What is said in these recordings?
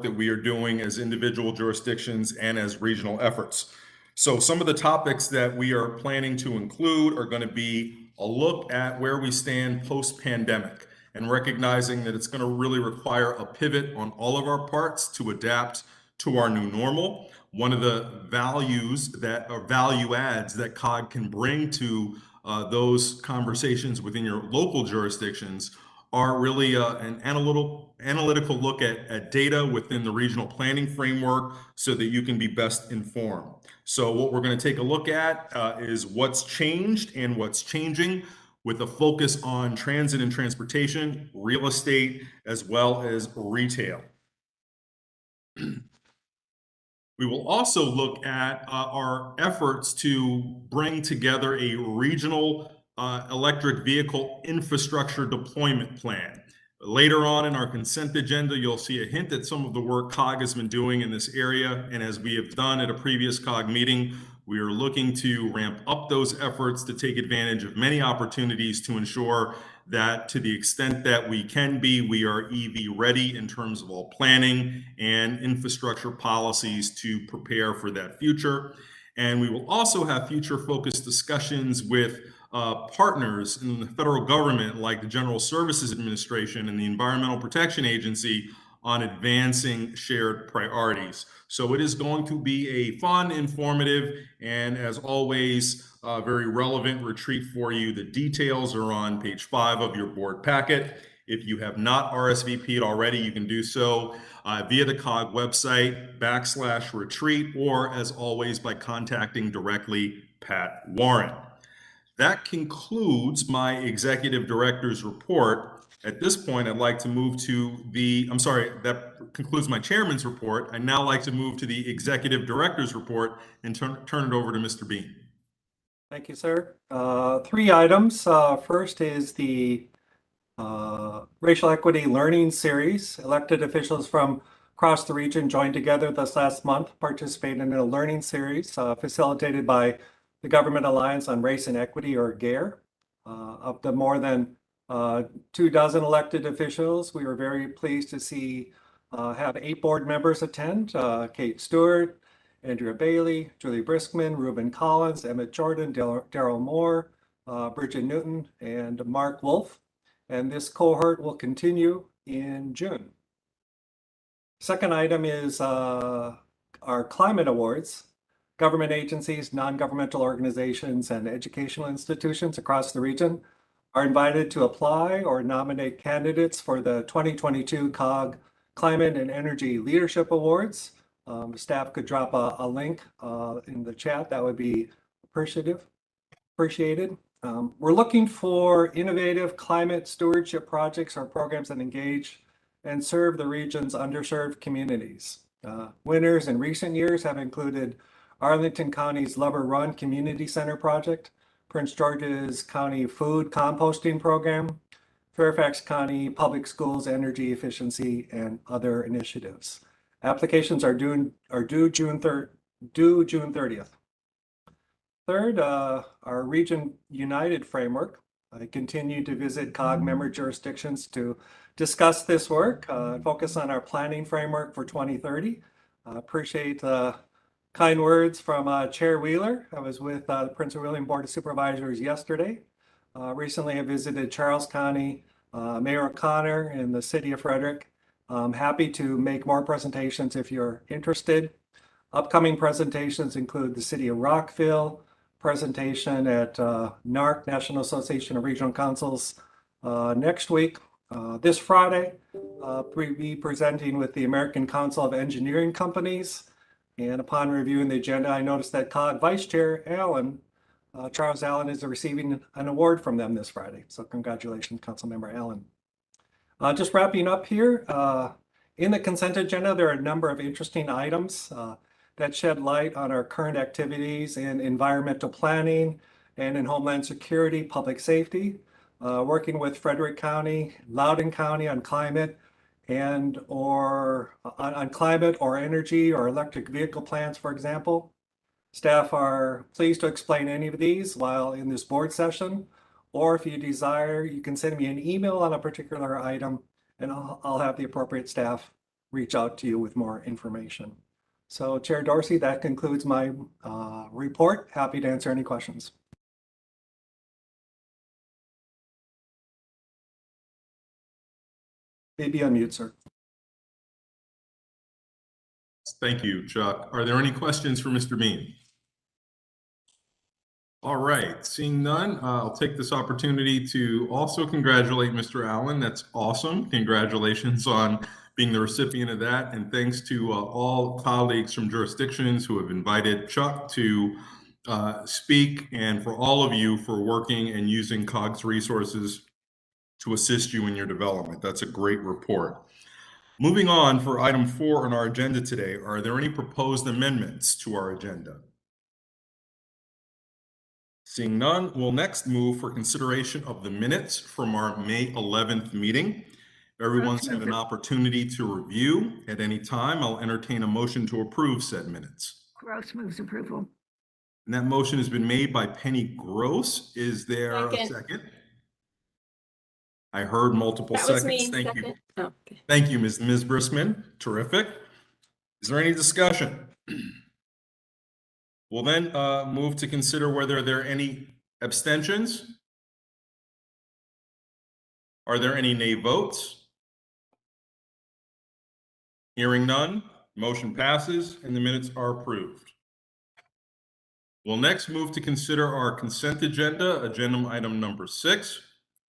that we are doing as individual jurisdictions and as regional efforts. So some of the topics that we are planning to include are going to be a look at where we stand post-pandemic and recognizing that it's going to really require a pivot on all of our parts to adapt to our new normal. One of the values that are value adds that COG can bring to those conversations within your local jurisdictions are really an analytical look at data within the regional planning framework so that you can be best informed. So what we're going to take a look at is what's changed and what's changing, with a focus on transit and transportation, real estate, as well as retail. We will also look at our efforts to bring together a regional electric vehicle infrastructure deployment plan. Later on in our consent agenda, you'll see a hint at some of the work COG has been doing in this area. And as we have done at a previous COG meeting, we are looking to ramp up those efforts to take advantage of many opportunities to ensure that, to the extent that we can be, we are EV ready in terms of all planning and infrastructure policies to prepare for that future. And we will also have future focused discussions with partners in the federal government, like the General Services Administration and the Environmental Protection Agency, on advancing shared priorities. So it is going to be a fun, informative, and as always, very relevant retreat for you. The details are on page 5 of your board packet. If you have not RSVP'd already, you can do so via the COG website /retreat, or as always, by contacting directly Pat Warren. That concludes my executive director's report. At this point, I'd like to move to that concludes my chairman's report. I'd now like to move to the executive director's report and turn it over to Mr. Bean. Thank you, sir. 3 items. First is the Racial Equity Learning Series. Elected officials from across the region joined together this last month, participating in a learning series facilitated by the Government Alliance on Race and Equity, or GARE. Of the more than 24 elected officials, we were very pleased to see have 8 board members attend: Kate Stewart, Andrea Bailey, Julie Briskman, Reuben Collins, Emmett Jordan, Daryl Moore, Bridget Newton, and Mark Wolf. And this cohort will continue in June. Second item is our climate awards. Government agencies, non-governmental organizations, and educational institutions across the region are invited to apply or nominate candidates for the 2022 COG Climate and Energy Leadership Awards. Staff could drop a link in the chat. That would be appreciated. We're looking for innovative climate stewardship projects or programs that engage and serve the region's underserved communities. Winners in recent years have included Arlington County's Lover Run Community Center project, Prince George's County Food Composting Program, Fairfax County Public Schools Energy Efficiency, and other initiatives. Applications are due June 30th. Third, our Region United framework. I continue to visit COG member jurisdictions to discuss this work, focus on our planning framework for 2030. Appreciate kind words from Chair Wheeler. I was with the Prince William Board of Supervisors yesterday. Recently, I visited Charles County, Mayor O'Connor, and the city of Frederick. I'm happy to make more presentations if you're interested. Upcoming presentations include the city of Rockville, presentation at NARC, National Association of Regional Councils, next week. This Friday, we'll be presenting with the American Council of Engineering Companies. And upon reviewing the agenda, I noticed that COG Vice Chair Allen, Charles Allen, is receiving an award from them this Friday. So congratulations, Councilmember Allen. Just wrapping up here, in the consent agenda, there are a number of interesting items that shed light on our current activities in environmental planning and in Homeland Security, public safety, working with Frederick County, Loudoun County on climate, on climate or energy or electric vehicle plans, for example. Staff are pleased to explain any of these while in this board session, or if you desire, you can send me an email on a particular item and I'll have the appropriate staff reach out to you with more information. So Chair Dorsey, that concludes my report. Happy to answer any questions. Maybe unmute, sir. Thank you, Chuck. Are there any questions for Mr. Bean? All right, seeing none, I'll take this opportunity to also congratulate Mr. Allen. That's awesome. Congratulations on being the recipient of that. And thanks to all colleagues from jurisdictions who have invited Chuck to speak, and for all of you for working and using COG's resources to assist you in your development. That's a great report. Moving on, for item 4 on our agenda today, are there any proposed amendments to our agenda? Seeing none, we'll next move for consideration of the minutes from our May 11th meeting. Everyone's had an opportunity to review at any time. I'll entertain a motion to approve said minutes. Gross moves approval. And that motion has been made by Penny Gross. Is there a second? I heard multiple seconds. Thank you. Oh, okay. Thank you, Ms. Brisman. Terrific. Is there any discussion? We'll then move to consider whether there are any abstentions. Are there any nay votes? Hearing none, motion passes and the minutes are approved. We'll next move to consider our consent agenda, agenda item number 6.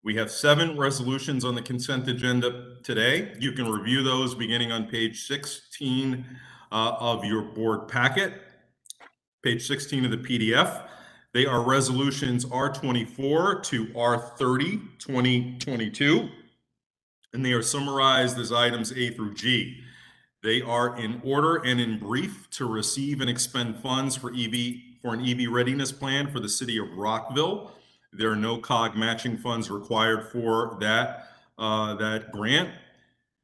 We have 7 resolutions on the consent agenda today. You can review those beginning on page 16 of your board packet, page 16 of the PDF. They are resolutions R24 to R30, 2022, and they are summarized as items A through G. They are in order and in brief to receive and expend funds for an EV readiness plan for the city of Rockville. There are no COG matching funds required for that grant.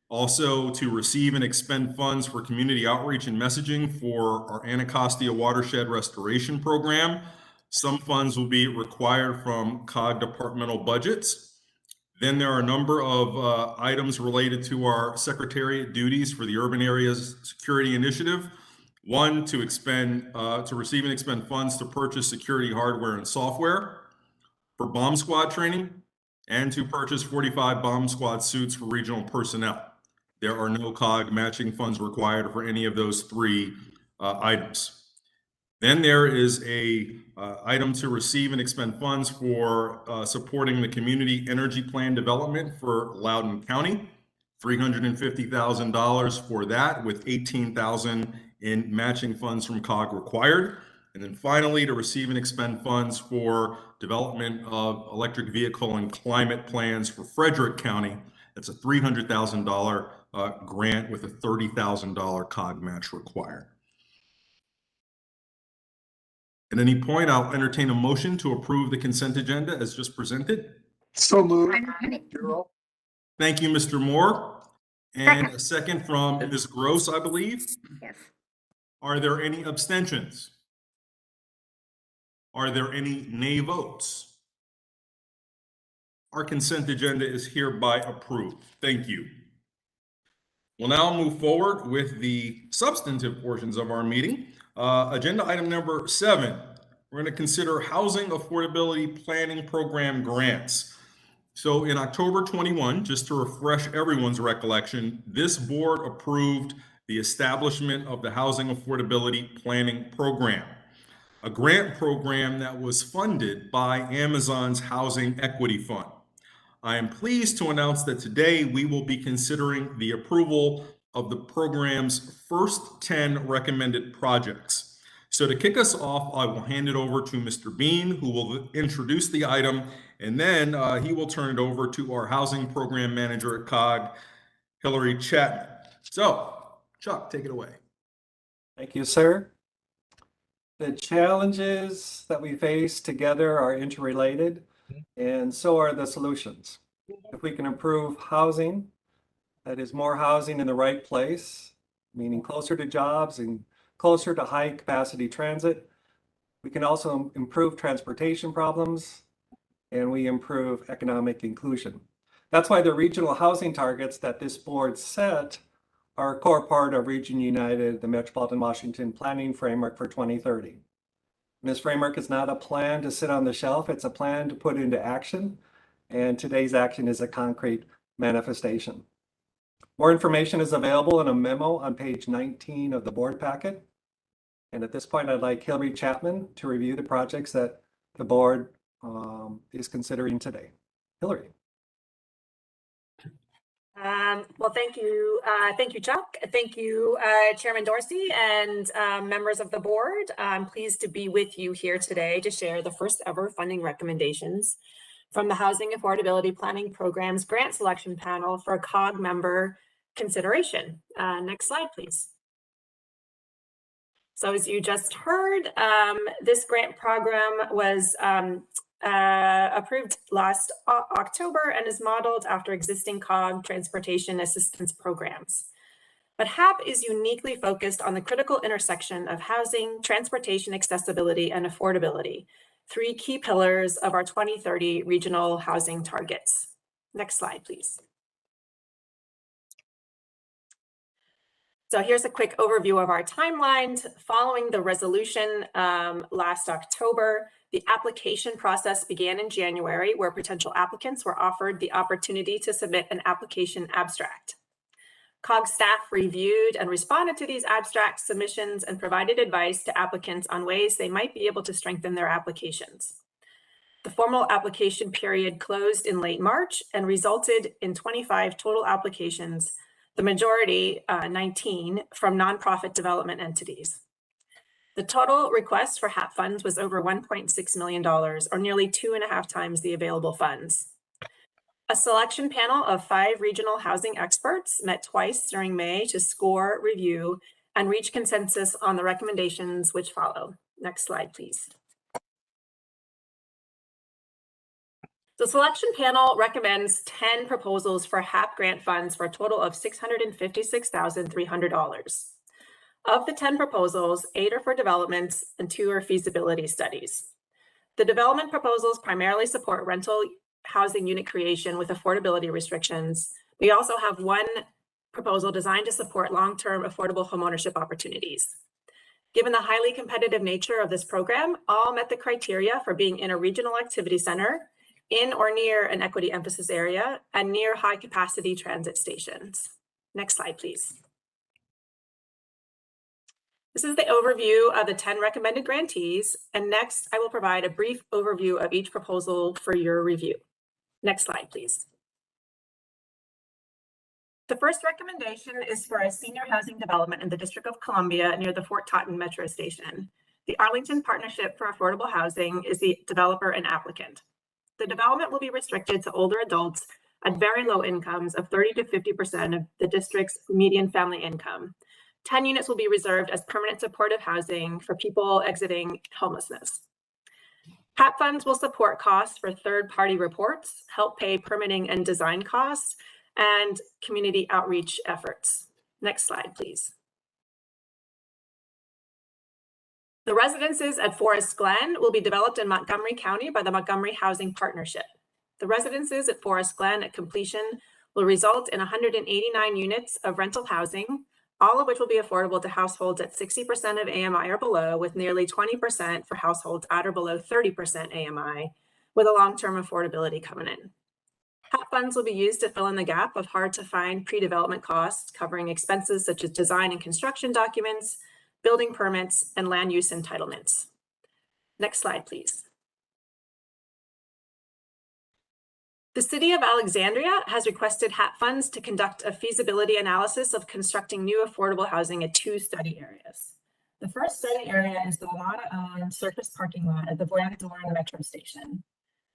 Also, to receive and expend funds for community outreach and messaging for our Anacostia Watershed Restoration Program. Some funds will be required from COG departmental budgets. Then there are a number of items related to our Secretariat duties for the Urban Areas Security Initiative. One, to receive and expend funds to purchase security hardware and software for bomb squad training, and to purchase 45 bomb squad suits for regional personnel. There are no COG matching funds required for any of those 3 items. Then there is a item to receive and expend funds for supporting the community energy plan development for Loudoun County, $350,000 for that, with $18,000 in matching funds from COG required. And then finally, to receive and expend funds for development of electric vehicle and climate plans for Frederick County. That's a $300,000 grant with a $30,000 COG match required. At any point, I'll entertain a motion to approve the consent agenda as just presented. So moved. Thank you, Mr. Moore. And a second from Ms. Gross, I believe. Yes. Are there any abstentions? Are there any nay votes? Our consent agenda is hereby approved. Thank you. We'll now move forward with the substantive portions of our meeting. Agenda item number 7, we're going to consider Housing Affordability Planning Program grants. So in October 21, just to refresh everyone's recollection, this board approved the establishment of the Housing Affordability Planning Program, a grant program that was funded by Amazon's Housing Equity Fund. I am pleased to announce that today we will be considering the approval of the program's first 10 recommended projects. So to kick us off, I will hand it over to Mr. Bean, who will introduce the item, and then he will turn it over to our housing program manager at COG, Hillary Chapman. So, Chuck, take it away. Thank you, sir. The challenges that we face together are interrelated, and so are the solutions. If we can improve housing, that is more housing in the right place, meaning closer to jobs and closer to high capacity transit, we can also improve transportation problems, and we improve economic inclusion. That's why the regional housing targets that this board set are a core part of Region United, the Metropolitan Washington Planning Framework for 2030. This framework is not a plan to sit on the shelf, it's a plan to put into action, and today's action is a concrete manifestation. More information is available in a memo on page 19 of the board packet. And at this point, I'd like Hillary Chapman to review the projects that the board is considering today. Hillary. Well, thank you, Chuck. Thank you, Chairman Dorsey and members of the board. I'm pleased to be with you here today to share the first ever funding recommendations from the Housing Affordability Planning Program's Grant Selection Panel for COG member consideration. Next slide, please. So as you just heard, this grant program was approved last October and is modeled after existing COG transportation assistance programs. But HAP is uniquely focused on the critical intersection of housing, transportation accessibility, and affordability, three key pillars of our 2030 regional housing targets. Next slide, please. So here's a quick overview of our timelines. Following the resolution last October, the application process began in January, where potential applicants were offered the opportunity to submit an application abstract. COG staff reviewed and responded to these abstract submissions and provided advice to applicants on ways they might be able to strengthen their applications. The formal application period closed in late March and resulted in 25 total applications, the majority, 19, from nonprofit development entities. The total request for HAP funds was over $1.6 million, or nearly 2.5 times the available funds. A selection panel of 5 regional housing experts met twice during May to score, review, and reach consensus on the recommendations which follow. Next slide, please. The selection panel recommends 10 proposals for HAP grant funds for a total of $656,300. Of the 10 proposals, 8 are for developments and 2 are feasibility studies. The development proposals primarily support rental housing unit creation with affordability restrictions. We also have 1 proposal designed to support long-term affordable homeownership opportunities. Given the highly competitive nature of this program, all met the criteria for being in a regional activity center, in or near an equity emphasis area, and near high capacity transit stations. Next slide, please. This is the overview of the 10 recommended grantees, and next I will provide a brief overview of each proposal for your review. Next slide, please. The first recommendation is for a senior housing development in the District of Columbia near the Fort Totten Metro Station. The Arlington Partnership for Affordable Housing is the developer and applicant. The development will be restricted to older adults at very low incomes of 30 to 50% of the district's median family income. 10 units will be reserved as permanent supportive housing for people exiting homelessness. HAP funds will support costs for third-party reports, help pay permitting and design costs, and community outreach efforts. Next slide, please. The residences at Forest Glen will be developed in Montgomery County by the Montgomery Housing Partnership. The residences at Forest Glen at completion will result in 189 units of rental housing, all of which will be affordable to households at 60% of AMI or below, with nearly 20% for households at or below 30% AMI, with a long-term affordability covenant. HAP funds will be used to fill in the gap of hard-to-find pre-development costs, covering expenses such as design and construction documents, building permits, and land use entitlements. Next slide, please. The City of Alexandria has requested HAP funds to conduct a feasibility analysis of constructing new affordable housing at 2 study areas. The first study area is the WMATA-owned surface parking lot at the Van Dorn Metro Station.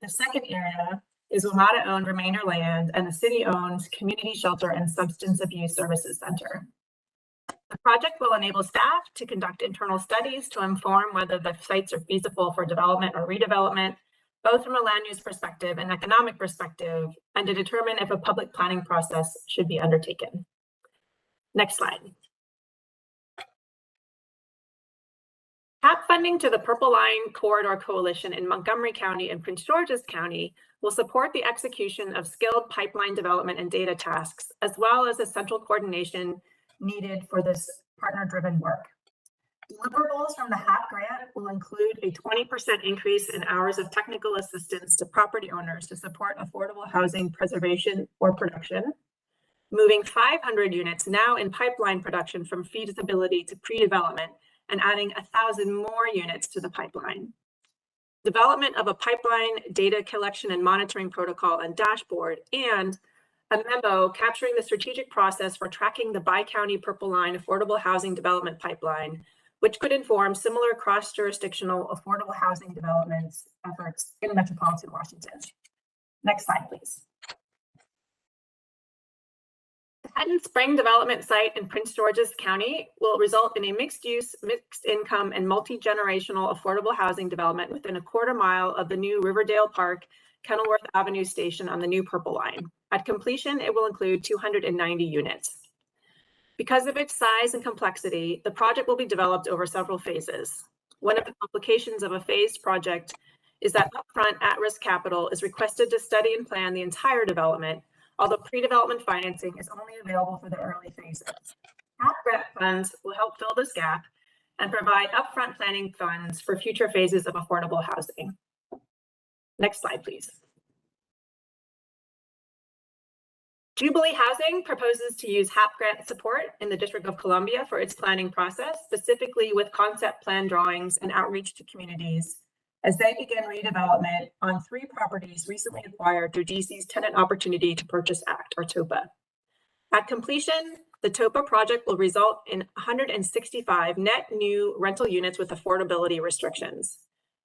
The second area is WMATA-owned remainder land and the city-owned Community Shelter and Substance Abuse Services Center. The project will enable staff to conduct internal studies to inform whether the sites are feasible for development or redevelopment, both from a land use perspective and economic perspective, and to determine if a public planning process should be undertaken. Next slide. HAP funding to the Purple Line Corridor Coalition in Montgomery County and Prince George's County will support the execution of skilled pipeline development and data tasks, as well as the central coordination needed for this partner-driven work. Deliverables from the HAP grant will include a 20% increase in hours of technical assistance to property owners to support affordable housing preservation or production, moving 500 units now in pipeline production from feasibility to pre-development and adding 1,000 more units to the pipeline. Development of a pipeline data collection and monitoring protocol and dashboard, and a memo capturing the strategic process for tracking the bi-county Purple Line affordable housing development pipeline, which could inform similar cross-jurisdictional affordable housing developments efforts in metropolitan Washington. Next slide, please. The Totten Spring development site in Prince George's County will result in a mixed-use, mixed-income, and multi-generational affordable housing development within a quarter-mile of the new Riverdale Park, Kenilworth Avenue station on the new Purple Line. At completion, it will include 290 units. Because of its size and complexity, the project will be developed over several phases. One of the complications of a phased project is that upfront at-risk capital is requested to study and plan the entire development, although pre-development financing is only available for the early phases. HAP grant funds will help fill this gap and provide upfront planning funds for future phases of affordable housing. Next slide, please. Jubilee Housing proposes to use HAP grant support in the District of Columbia for its planning process, specifically with concept plan drawings and outreach to communities as they begin redevelopment on 3 properties recently acquired through DC's Tenant Opportunity to Purchase Act, or TOPA. At completion, the TOPA project will result in 165 net new rental units with affordability restrictions.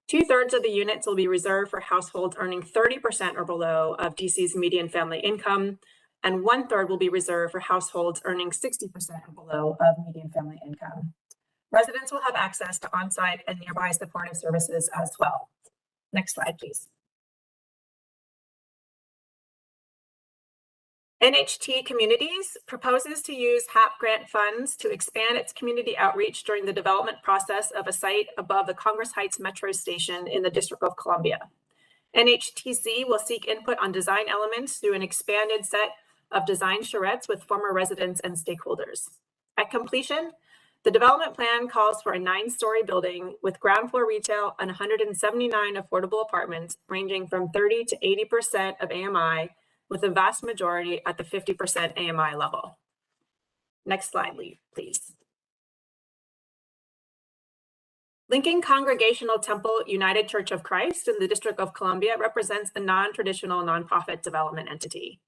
2/3 of the units will be reserved for households earning 30% or below of DC's median family income, and 1/3 will be reserved for households earning 60% or below of median family income. Residents will have access to on-site and nearby supportive services as well. Next slide, please. NHT Communities proposes to use HAP grant funds to expand its community outreach during the development process of a site above the Congress Heights Metro Station in the District of Columbia. NHTC will seek input on design elements through an expanded set of design charrettes with former residents and stakeholders. At completion, the development plan calls for a 9-story building with ground floor retail and 179 affordable apartments ranging from 30 to 80% of AMI, with the vast majority at the 50% AMI level. Next slide, please. Lincoln Congregational Temple United Church of Christ in the District of Columbia represents a non-traditional nonprofit development entity.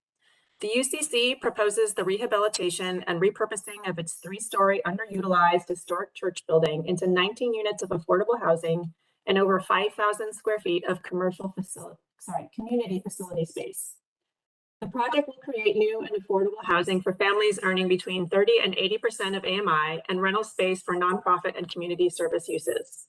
The UCC proposes the rehabilitation and repurposing of its 3-story underutilized historic church building into 19 units of affordable housing and over 5,000 square feet of community facility space. The project will create new and affordable housing for families earning between 30 and 80% of AMI and rental space for nonprofit and community service uses.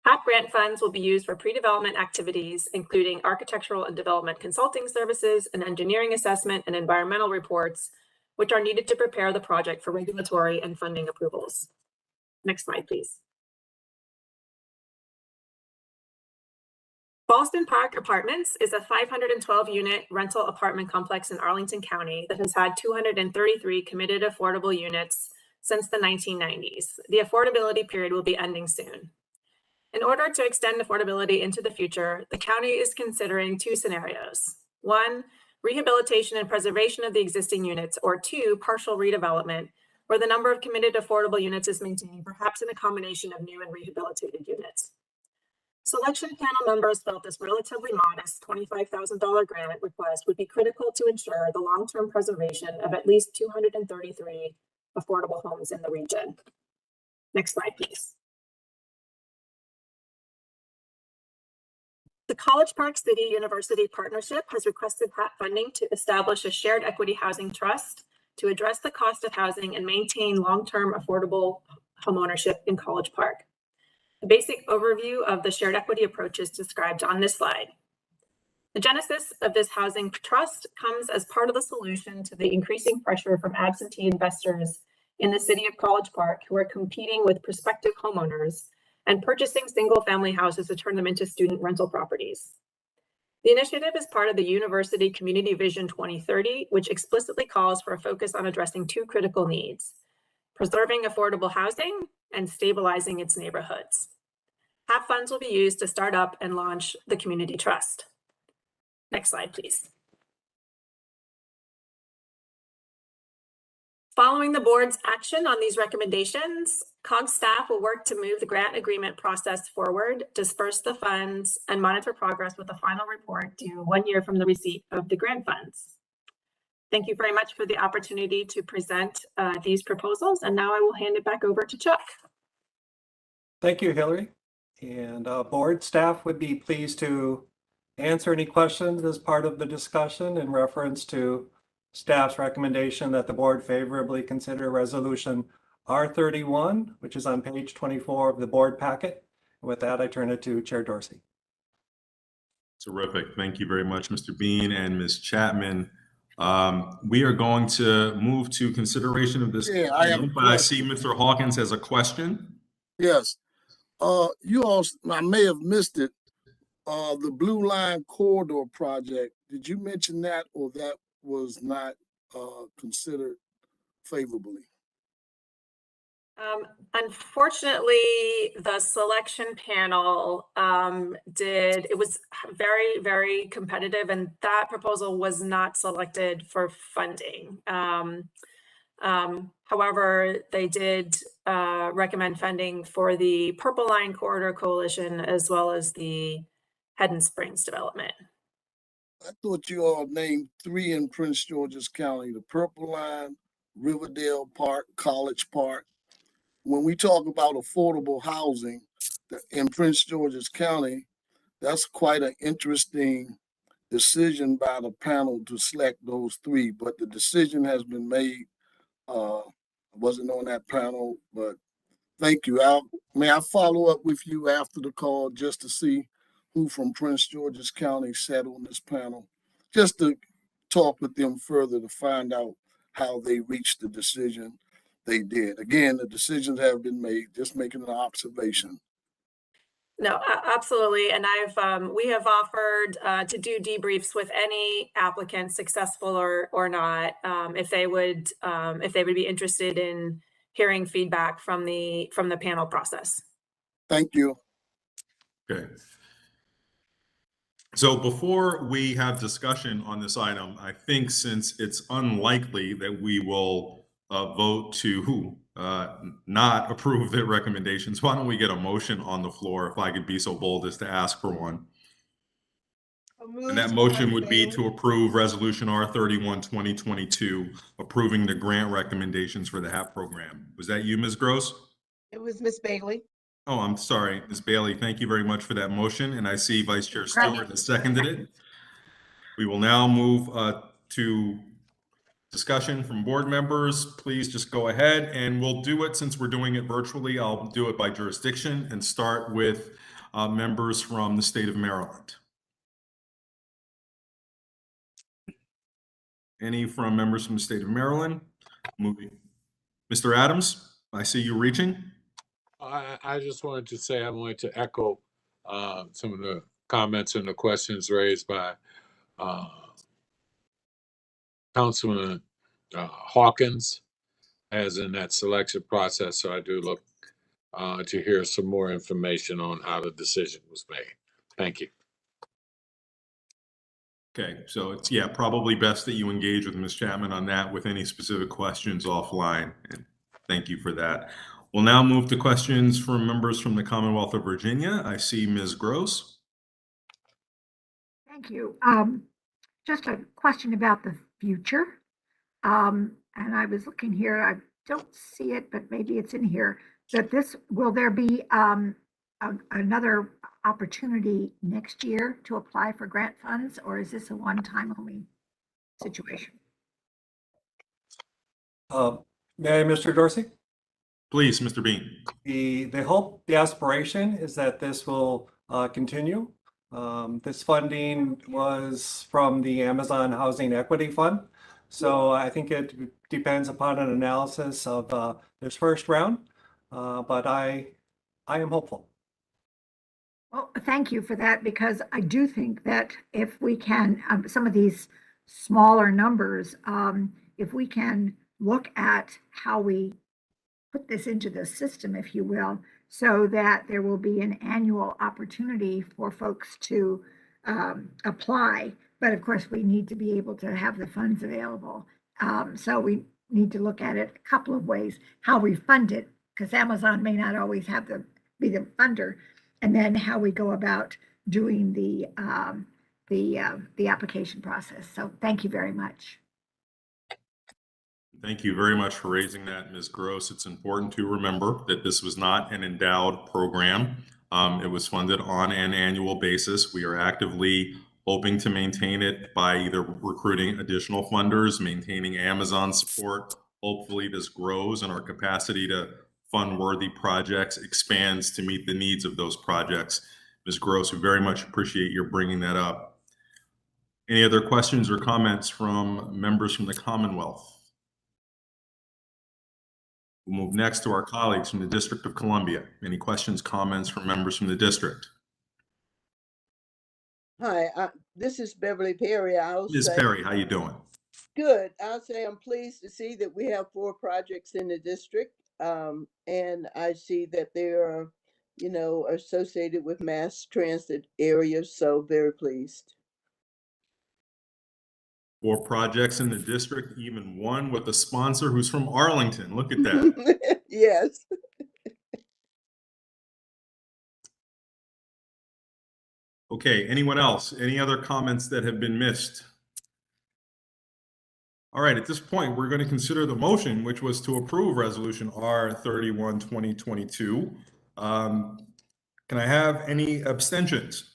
HAP grant funds will be used for pre-development activities, including architectural and development consulting services and engineering assessment and environmental reports, which are needed to prepare the project for regulatory and funding approvals. Next slide, please. Ballston Park Apartments is a 512-unit rental apartment complex in Arlington County that has had 233 committed affordable units since the 1990s. The affordability period will be ending soon. In order to extend affordability into the future, the county is considering 2 scenarios. 1, rehabilitation and preservation of the existing units, or 2, partial redevelopment, where the number of committed affordable units is maintained, perhaps in a combination of new and rehabilitated units. Selection panel members felt this relatively modest $25,000 grant request would be critical to ensure the long-term preservation of at least 233 affordable homes in the region. Next slide, please. The College Park City University Partnership has requested HAP funding to establish a shared equity housing trust to address the cost of housing and maintain long-term affordable homeownership in College Park. A basic overview of the shared equity approach is described on this slide. The genesis of this housing trust comes as part of the solution to the increasing pressure from absentee investors in the city of College Park who are competing with prospective homeowners and purchasing single-family houses to turn them into student rental properties. The initiative is part of the University Community Vision 2030, which explicitly calls for a focus on addressing two critical needs: preserving affordable housing and stabilizing its neighborhoods. HAP funds will be used to start up and launch the Community Trust. Next slide, please. Following the board's action on these recommendations, COG staff will work to move the grant agreement process forward, disperse the funds, and monitor progress with a final report due 1 year from the receipt of the grant funds. Thank you very much for the opportunity to present these proposals, and now I will hand it back over to Chuck. Thank you, Hillary. And board staff would be pleased to answer any questions as part of the discussion in reference to staff's recommendation that the board favorably consider resolution R31, which is on page 24 of the board packet. And with that, I turn it to Chair Dorsey. Terrific. Thank you very much, Mr. Bean and Ms. Chapman. We are going to move to consideration of this. Yeah, I have a but I see Mr. Hawkins has a question. Yes. You all, I may have missed it. The Blue Line Corridor project, did you mention that, or that was not considered favorably? Unfortunately, the selection panel it was very, very competitive, and that proposal was not selected for funding. However, they did recommend funding for the Purple Line Corridor Coalition as well as the Head Springs development. I thought you all named 3 in Prince George's County: the Purple Line, Riverdale Park, College Park. When we talk about affordable housing in Prince George's County, that's quite an interesting decision by the panel to select those 3, but the decision has been made. I wasn't on that panel, but thank you. May I follow up with you after the call just to see who from Prince George's County sat on this panel, just to talk with them further to find out how they reached the decision they did. Again, the decisions have been made, just making an observation. No, absolutely. And we have offered to do debriefs with any applicant, successful or not, if they would be interested in hearing feedback from the panel process. Thank you. Okay. So before we have discussion on this item, I think since it's unlikely that we will vote to not approve the recommendations, why don't we get a motion on the floor, if I could be so bold as to ask for one. And that motion would be to approve Resolution R31 2022, approving the grant recommendations for the HAP program. Was that you, Ms. Gross? It was Ms. Bailey. Oh, I'm sorry, Ms. Bailey. Thank you very much for that motion. And I see Vice Chair Stewart has seconded it. We will now move to discussion from board members. Please just go ahead, and we'll do it, since we're doing it virtually, I'll do it by jurisdiction and start with members from the state of Maryland. Any from members from the state of Maryland? Moving. Mr. Adams, I see you reaching. I just wanted to say I wanted to echo some of the comments and the questions raised by Councilman Hawkins as in that selection process. So I do look to hear some more information on how the decision was made. Thank you. Okay, so it's probably best that you engage with Ms. Chapman on that with any specific questions offline. And thank you for that. We'll now move to questions from members from the Commonwealth of Virginia. I see Ms. Gross. Thank you. Just a question about the future. And I was looking here, I don't see it, but maybe it's in here, that will there be another opportunity next year to apply for grant funds, or is this a one-time only situation? May I, Mr. Dorsey? Please, Mr. Bean. The hope, the aspiration is that this will continue. This funding was from the Amazon Housing Equity Fund. So I think it depends upon an analysis of this first round, but I am hopeful. Well, thank you for that, because I do think that if we can, some of these smaller numbers, if we can look at how we put this into the system, if you will, so that there will be an annual opportunity for folks to apply. But of course, we need to be able to have the funds available. So we need to look at it a couple of ways: how we fund it, because Amazon may not always have be the funder, and then how we go about doing the application process. So thank you very much. Thank you very much for raising that, Ms. Gross. It's important to remember that this was not an endowed program. It was funded on an annual basis. We are actively hoping to maintain it by either recruiting additional funders, maintaining Amazon support. Hopefully this grows and our capacity to fund worthy projects expands to meet the needs of those projects. Ms. Gross, we very much appreciate your bringing that up. Any other questions or comments from members from the Commonwealth? We'll move next to our colleagues from the District of Columbia. Any questions, comments from members from the district? Hi, this is Beverly Perry. Ms. Perry, how you doing? Good. I'll say I'm pleased to see that we have 4 projects in the district, and I see that they are, associated with mass transit areas. So very pleased. 4 projects in the district, even one with a sponsor who's from Arlington. Look at that. Yes. Okay, anyone else? Any other comments that have been missed? All right, at this point, we're going to consider the motion, which was to approve Resolution R31, 2022. Can I have any abstentions?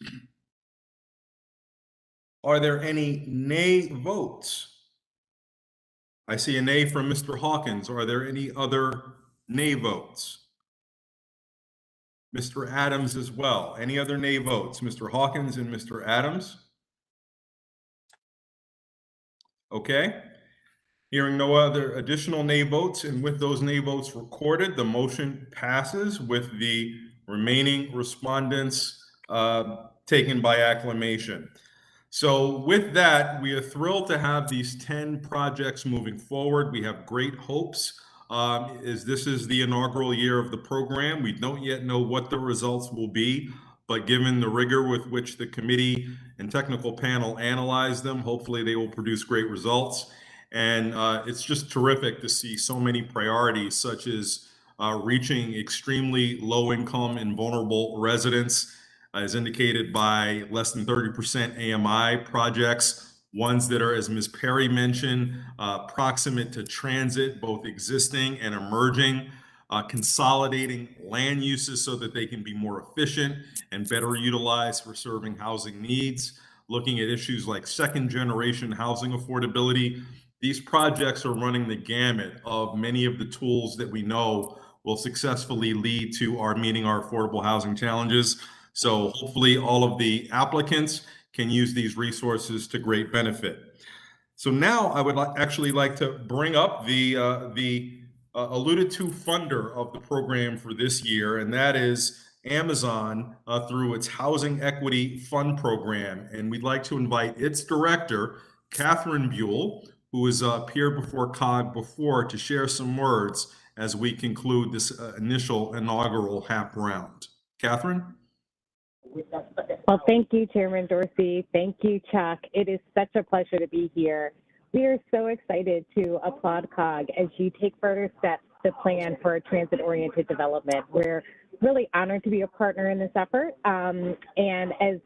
Are there any nay votes? I see a nay from Mr. Hawkins. Are there any other nay votes? Mr. Adams as well. Any other nay votes? Mr. Hawkins and Mr. Adams? Okay. Hearing no other additional nay votes, and with those nay votes recorded, the motion passes with the remaining respondents taken by acclamation. So with that, we are thrilled to have these 10 projects moving forward. We have great hopes. As this is the inaugural year of the program, we don't yet know what the results will be, but given the rigor with which the committee and technical panel analyze them, hopefully they will produce great results. And it's just terrific to see so many priorities, such as reaching extremely low income and vulnerable residents, as indicated by less than 30% AMI projects, ones that are, as Ms. Perry mentioned, proximate to transit, both existing and emerging, consolidating land uses so that they can be more efficient and better utilized for serving housing needs, looking at issues like second generation housing affordability. These projects are running the gamut of many of the tools that we know will successfully lead to our meeting our affordable housing challenges. So hopefully all of the applicants can use these resources to great benefit. So now I would actually like to bring up the alluded to funder of the program for this year, and that is Amazon through its Housing Equity Fund program. And we'd like to invite its director, Catherine Buell, who has appeared before COG before, to share some words as we conclude this initial inaugural HAP round. Catherine? Well, thank you, Chairman Dorsey. Thank you, Chuck. It is such a pleasure to be here. We are so excited to applaud COG as you take further steps to plan for transit-oriented development. We're really honored to be a partner in this effort. And as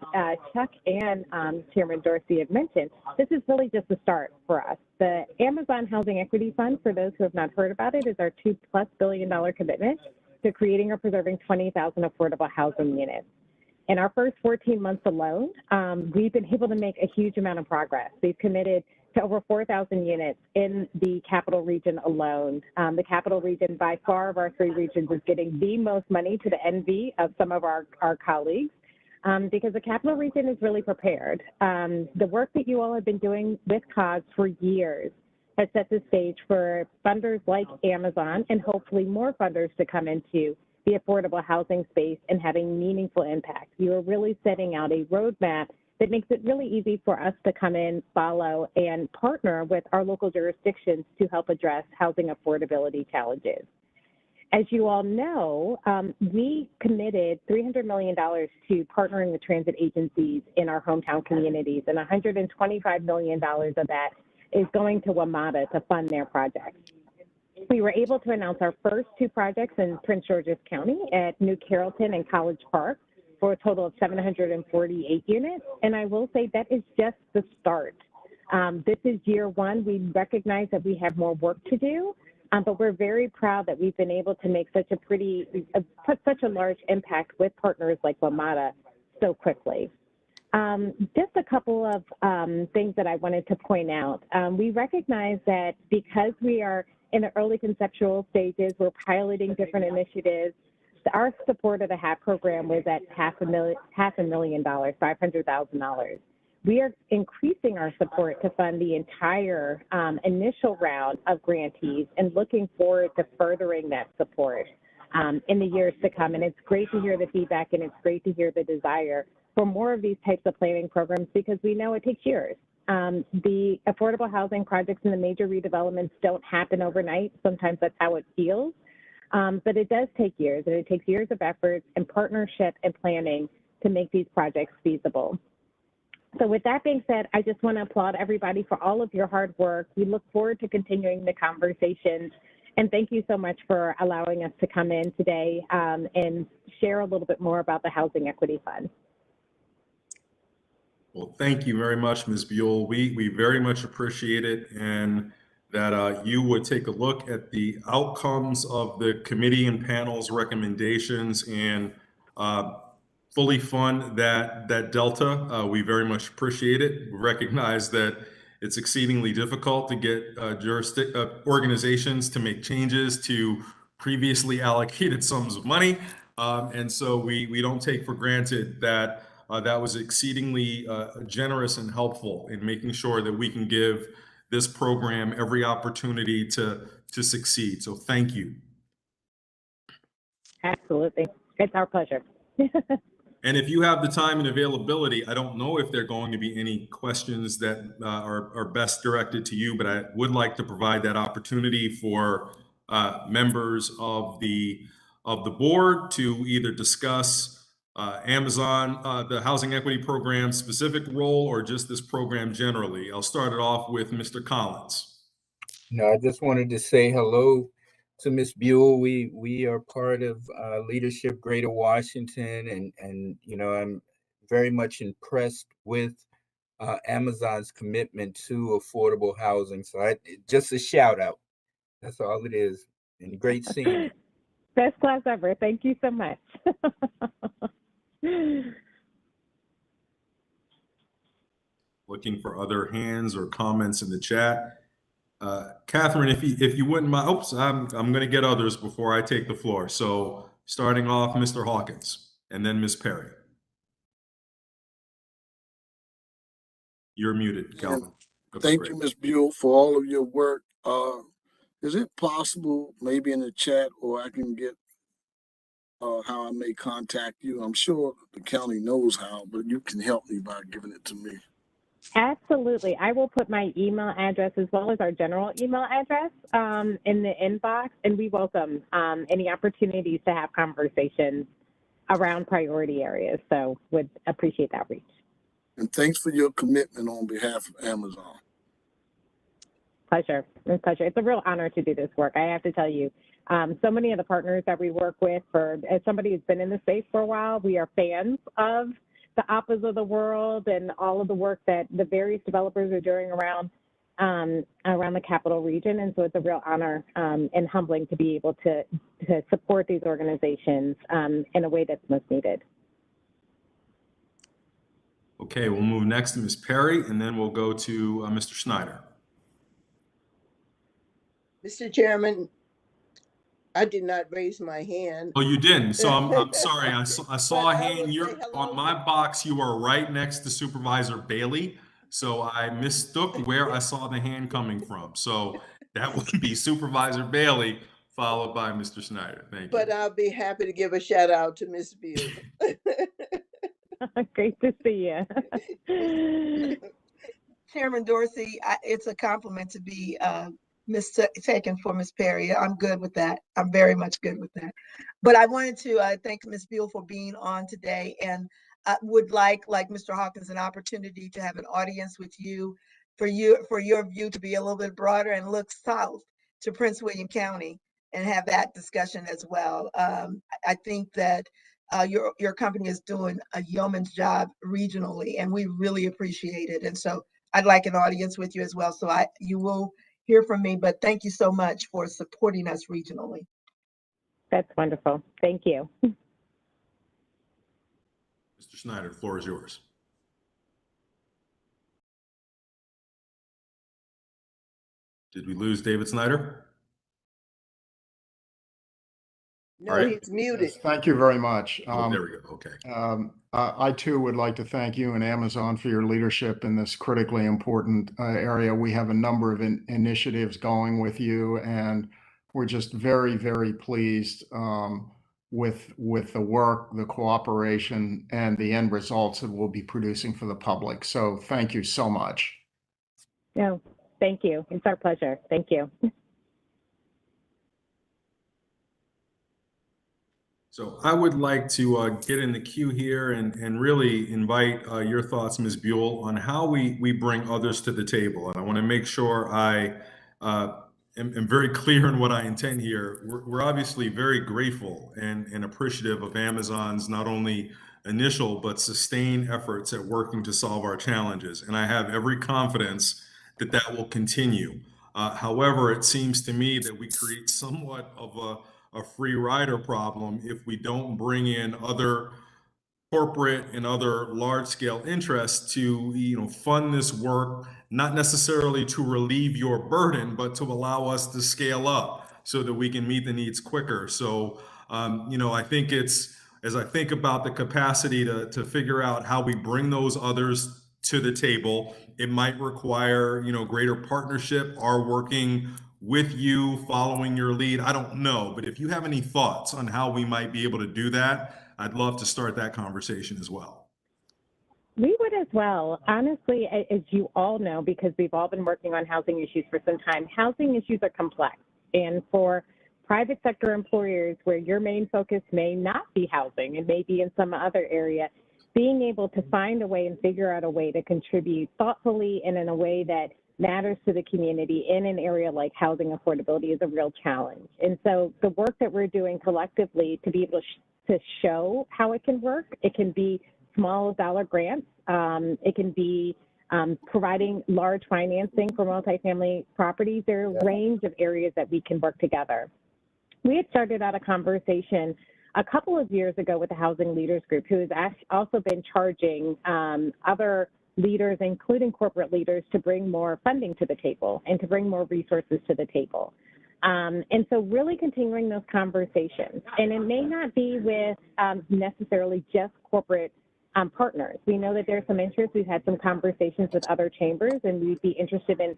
Chuck and Chairman Dorsey have mentioned, this is really just the start for us. The Amazon Housing Equity Fund, for those who have not heard about it, is our $2+ billion commitment to creating or preserving 20,000 affordable housing units. In our first 14 months alone, we've been able to make a huge amount of progress. We've committed to over 4,000 units in the capital region alone. The capital region, by far of our 3 regions, is getting the most money, to the envy of some of our colleagues, because the capital region is really prepared. The work that you all have been doing with COG for years has set the stage for funders like Amazon, and hopefully more funders to come into the affordable housing space and having meaningful impact. We are really setting out a roadmap that makes it really easy for us to come in, follow, and partner with our local jurisdictions to help address housing affordability challenges. As you all know, we committed $300 million to partnering with transit agencies in our hometown communities, and $125 million of that is going to WMATA to fund their projects. We were able to announce our first 2 projects in Prince George's County at New Carrollton and College Park for a total of 748 units. And I will say that is just the start. This is year 1. We recognize that we have more work to do, but we're very proud that we've been able to make such a large impact with partners like WMATA so quickly. Just a couple of things that I wanted to point out. We recognize that because we are in the early conceptual stages, we're piloting different initiatives. Our support of the HAP program was at $500,000, $500,000. We are increasing our support to fund the entire initial round of grantees and looking forward to furthering that support in the years to come. And it's great to hear the feedback, and it's great to hear the desire for more of these types of planning programs, because we know it takes years. The affordable housing projects and the major redevelopments don't happen overnight. Sometimes that's how it feels. But it does take years, and it takes years of effort and partnership and planning to make these projects feasible. So with that being said, I just want to applaud everybody for all of your hard work. We look forward to continuing the conversation. And thank you so much for allowing us to come in today and share a little bit more about the Housing Equity Fund. Well, thank you very much, Ms. Buell. We very much appreciate it, and that you would take a look at the outcomes of the committee and panel's recommendations and fully fund that delta. We very much appreciate it. We recognize that it's exceedingly difficult to get organizations to make changes to previously allocated sums of money. And so we don't take for granted that that was exceedingly generous and helpful in making sure that we can give this program every opportunity to succeed. So thank you. Absolutely. It's our pleasure. And if you have the time and availability, I don't know if there are going to be any questions that are best directed to you, but I would like to provide that opportunity for members of the board to either discuss Amazon, the Housing Equity Program specific role, or just this program generally. I'll start it off with Mr. Collins. No, I just wanted to say hello to Ms. Buell. We are part of Leadership Greater Washington, and you know, I'm very much impressed with Amazon's commitment to affordable housing. So just a shout out. That's all it is. And great seeing you. Best class ever. Thank you so much. Looking for other hands or comments in the chat. Catherine, if you wouldn't mind, oops, I'm going to get others before I take the floor. So starting off, Mr. Hawkins, and then Ms. Perry. You're muted, Calvin. Thank you, Ms. Buell, for all of your work. Is it possible, maybe in the chat, or I can get how I may contact you? I'm sure the county knows how, but you can help me by giving it to me. Absolutely. I will put my email address as well as our general email address in the inbox, and we welcome any opportunities to have conversations around priority areas. So would appreciate that reach. And thanks for your commitment on behalf of Amazon. Pleasure. It's a pleasure. It's a real honor to do this work. I have to tell you, so many of the partners that we work with, as somebody who's been in the space for a while, we are fans of the Appas of the world and all of the work that the various developers are doing around the capital region. And so it's a real honor and humbling to be able to support these organizations in a way that's most needed. Okay, we'll move next to Ms. Perry, and then we'll go to Mr. Schneider. Mr. Chairman, I did not raise my hand. Oh, you didn't. So I'm sorry. I saw a hand. You're on my box. You are right next to Supervisor Bailey. So I mistook where I saw the hand coming from. So that would be Supervisor Bailey followed by Mr. Snyder. Thank you. But I'll be happy to give a shout out to Ms. Beal. Great to see you. Chairman Dorsey, it's a compliment to be mistaken for Ms. Perry. I'm good with that. I'm very much good with that. But I wanted to thank Ms. Beal for being on today, and I would like Mr. Hawkins, an opportunity to have an audience with you for your view to be a little bit broader and look south to Prince William County and have that discussion as well. I think that your company is doing a yeoman's job regionally, and we really appreciate it. And so I'd like an audience with you as well. So you will hear from me, but thank you so much for supporting us regionally. That's wonderful. Thank you. Mr. Snyder, the floor is yours. Did we lose David Snyder? No, All right. he's muted. Yes, thank you very much. Oh, there we go. Okay. I too would like to thank you and Amazon for your leadership in this critically important area. We have a number of initiatives going with you, and we're just very, very pleased with the work, the cooperation, and the end results that we'll be producing for the public. So thank you so much. No, thank you. It's our pleasure. Thank you. So I would like to get in the queue here and really invite your thoughts, Ms. Buell, on how we bring others to the table. And I want to make sure I am very clear in what I intend here. We're obviously very grateful and appreciative of Amazon's not only initial but sustained efforts at working to solve our challenges. And I have every confidence that that will continue. However, it seems to me that we create somewhat of a free rider problem if we don't bring in other corporate and other large scale interests to fund this work, not necessarily to relieve your burden, but to allow us to scale up so that we can meet the needs quicker. So I think as I think about the capacity to figure out how we bring those others to the table, it might require greater partnership, our working with you, following your lead. I don't know, but if you have any thoughts on how we might be able to do that, I'd love to start that conversation as well. We would as well. Honestly, as you all know, because we've all been working on housing issues for some time, housing issues are complex. And for private sector employers where your main focus may not be housing, it may be in some other area, being able to find a way and figure out a way to contribute thoughtfully and in a way that matters to the community in an area like housing affordability is a real challenge. And so the work that we're doing collectively to be able to show how it can work, it can be small dollar grants, it can be providing large financing for multifamily properties. There are a range of areas that we can work together. We had started out a conversation a couple of years ago with the Housing Leaders Group, who has also been charging other leaders, including corporate leaders, to bring more funding to the table and to bring more resources to the table. And so really continuing those conversations. And it may not be with necessarily just corporate partners. We know that there's some interest. We've had some conversations with other chambers, and we'd be interested in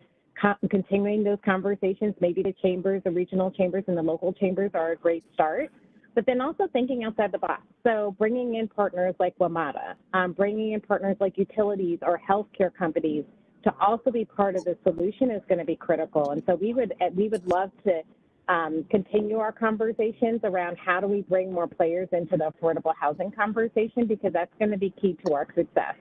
continuing those conversations. Maybe the chambers, the regional chambers and the local chambers are a great start. But then also thinking outside the box. So bringing in partners like WMATA, bringing in partners like utilities or healthcare companies to also be part of the solution is going to be critical. And so we would love to continue our conversations around how do we bring more players into the affordable housing conversation, because that's going to be key to our success.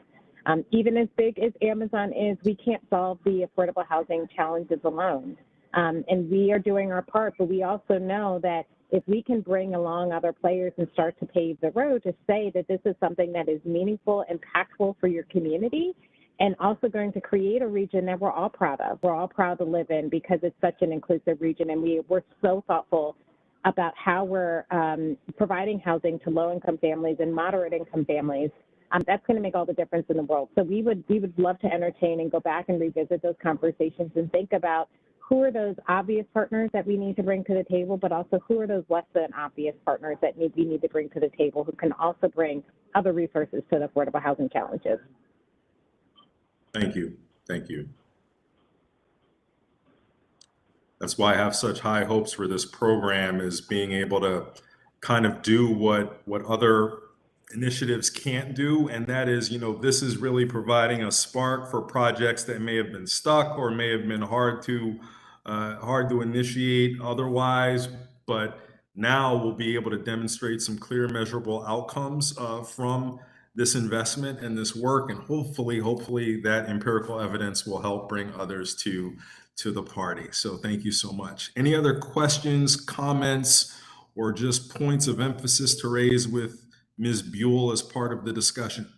Even as big as Amazon is, we can't solve the affordable housing challenges alone. And we are doing our part, but we also know that if we can bring along other players and start to pave the road to say that this is something that is meaningful, impactful for your community, and also going to create a region that we're all proud of. We're all proud to live in because it's such an inclusive region, and we're so thoughtful about how we're providing housing to low-income families and moderate-income families. That's going to make all the difference in the world. So we would love to entertain and go back and revisit those conversations and think about who are those obvious partners that we need to bring to the table, but also who are those less than obvious partners that we need to bring to the table who can also bring other resources to the affordable housing challenges. Thank you. Thank you. That's why I have such high hopes for this program, is being able to kind of do what other initiatives can't do. And that is, this is really providing a spark for projects that may have been stuck or may have been hard to initiate otherwise. But now we'll be able to demonstrate some clear, measurable outcomes from this investment and this work, and hopefully that empirical evidence will help bring others to the party. So thank you so much. Any other questions, comments, or just points of emphasis to raise with Ms. Buell as part of the discussion?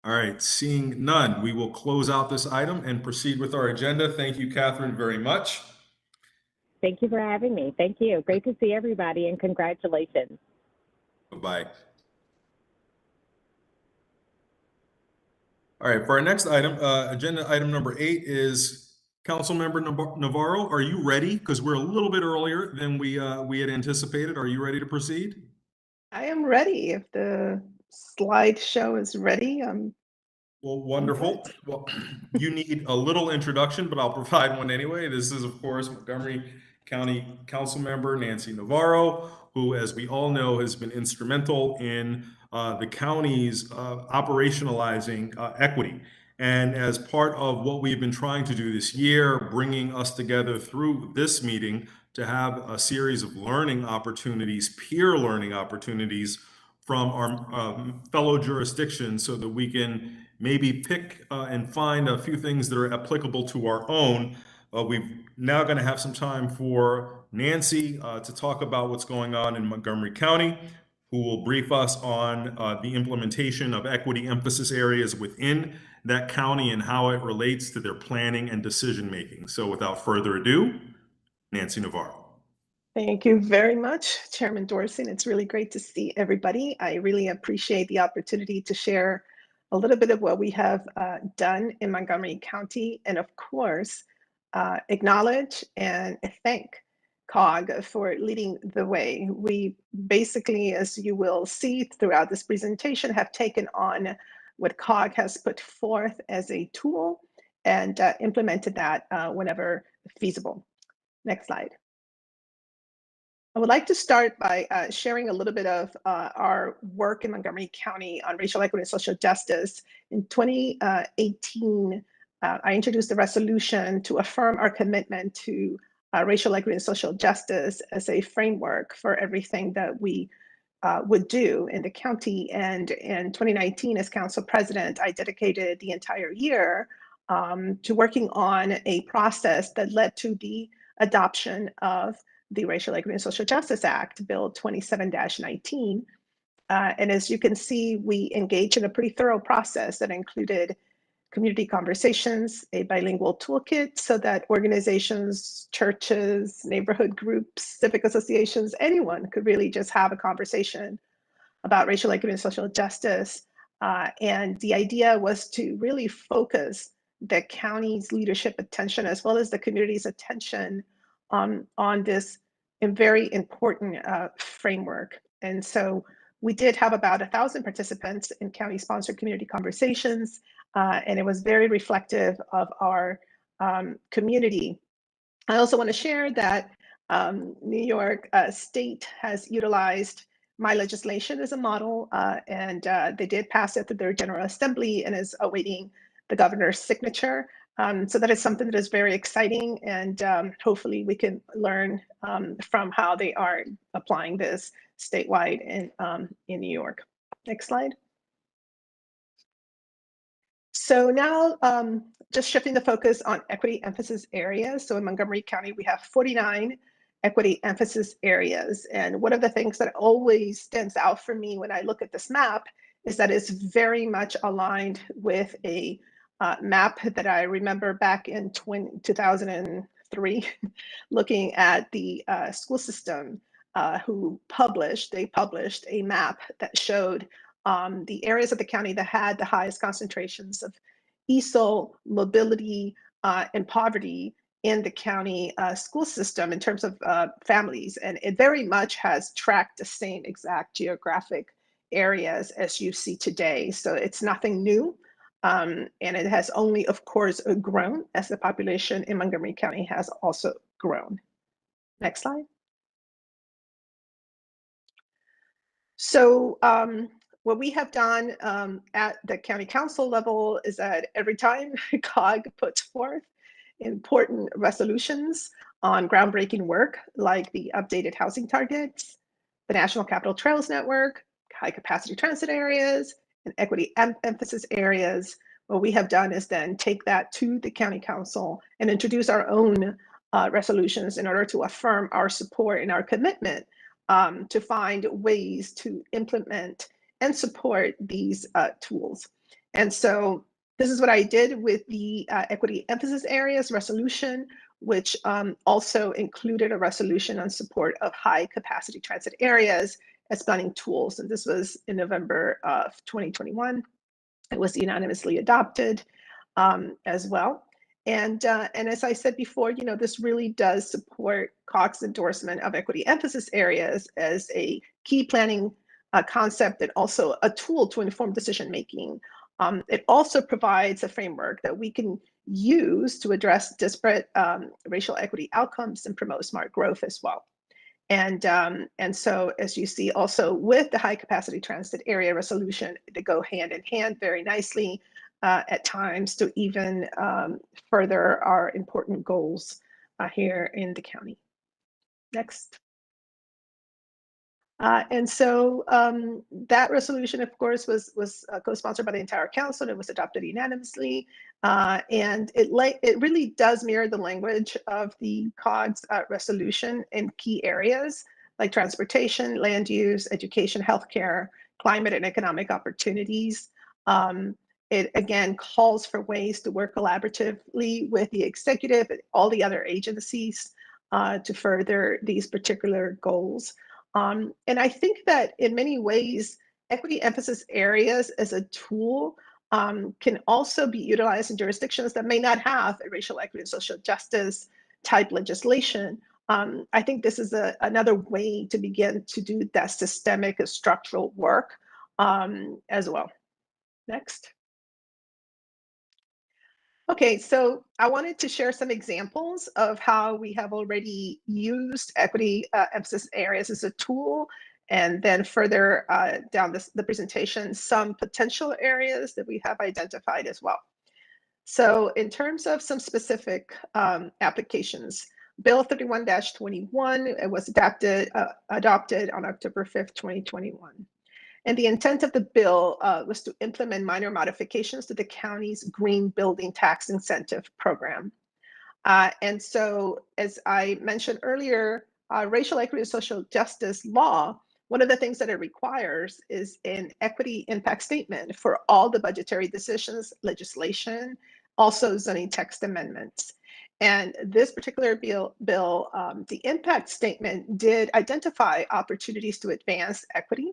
All right, seeing none, we will close out this item and proceed with our agenda. Thank you, Catherine, very much. Thank you for having me. Thank you. Great to see everybody, and congratulations. Bye-bye. All right, for our next item, agenda item number 8 is Councilmember Navarro. Are you ready? Because we're a little bit earlier than we had anticipated. Are you ready to proceed? I am ready. If the slideshow is ready, Well, wonderful. Well, you need a little introduction, but I'll provide one anyway. This is, of course, Montgomery County Councilmember Nancy Navarro, who, as we all know, has been instrumental in the county's operationalizing equity. And as part of what we've been trying to do this year, bringing us together through this meeting to have a series of learning opportunities, peer learning opportunities from our fellow jurisdictions, so that we can maybe pick and find a few things that are applicable to our own. We're now going to have some time for Nancy to talk about what's going on in Montgomery County, who will brief us on the implementation of equity emphasis areas within that county and how it relates to their planning and decision making. So without further ado, Nancy Navarro. Thank you very much, Chairman Dorsey. It's really great to see everybody. I really appreciate the opportunity to share a little bit of what we have done in Montgomery County, and of course, acknowledge and thank COG for leading the way. We basically, as you will see throughout this presentation, have taken on what COG has put forth as a tool and implemented that whenever feasible. Next slide. I would like to start by sharing a little bit of our work in Montgomery County on racial equity and social justice. In 2018, I introduced a resolution to affirm our commitment to racial equity and social justice as a framework for everything that we would do in the county. And in 2019, as council president, I dedicated the entire year to working on a process that led to the adoption of the Racial Equity and Social Justice Act, Bill 27-19. And as you can see, we engaged in a pretty thorough process that included community conversations, a bilingual toolkit so that organizations, churches, neighborhood groups, civic associations, anyone could really just have a conversation about racial equity and social justice. And the idea was to really focus the county's leadership attention as well as the community's attention on this very important framework. And so we did have about 1,000 participants in county-sponsored community conversations, and it was very reflective of our community. I also want to share that New York State has utilized my legislation as a model, and they did pass it through their General Assembly and is awaiting the governor's signature. So that is something that is very exciting, and hopefully we can learn from how they are applying this statewide in New York. Next slide. So now just shifting the focus on equity emphasis areas. So in Montgomery County, we have 49 equity emphasis areas. And one of the things that always stands out for me when I look at this map is that it's very much aligned with a map that I remember back in 2003, looking at the school system who published a map that showed the areas of the county that had the highest concentrations of ESOL, mobility, and poverty in the county school system in terms of families. And it very much has tracked the same exact geographic areas as you see today. So it's nothing new. And it has only, of course, grown as the population in Montgomery County has also grown. Next slide. So what we have done at the county council level is that every time COG puts forth important resolutions on groundbreaking work like the updated housing targets, the National Capital Trails Network, high capacity transit areas, and equity emphasis areas, what we have done is then take that to the county council and introduce our own resolutions in order to affirm our support and our commitment to find ways to implement and support these tools. And so this is what I did with the equity emphasis areas resolution, which also included a resolution on support of high capacity transit areas as planning tools. And this was in November of 2021. It was unanimously adopted as well. And as I said before, you know, this really does support COG's endorsement of equity emphasis areas as a key planning concept and also a tool to inform decision making. It also provides a framework that we can use to address disparate racial equity outcomes and promote smart growth as well. And so, as you see also with the high capacity transit area resolution, they go hand in hand very nicely at times to even further our important goals here in the county. Next. And so that resolution, of course, was co-sponsored by the entire council. It was adopted unanimously, and it really does mirror the language of the COG's resolution in key areas like transportation, land use, education, healthcare, climate, and economic opportunities. It again calls for ways to work collaboratively with the executive and all the other agencies to further these particular goals. And I think that in many ways, equity emphasis areas as a tool can also be utilized in jurisdictions that may not have a racial equity and social justice type legislation. I think this is another way to begin to do that systemic structural work as well. Next. Okay, so I wanted to share some examples of how we have already used equity emphasis areas as a tool, and then further down the presentation, some potential areas that we have identified as well. So in terms of some specific applications, Bill 31-21, it was adopted on October 5th, 2021. And the intent of the bill was to implement minor modifications to the county's green building tax incentive program. And so, as I mentioned earlier, racial equity and social justice law, one of the things that it requires is an equity impact statement for all the budgetary decisions, legislation, also zoning text amendments. And this particular bill, the impact statement did identify opportunities to advance equity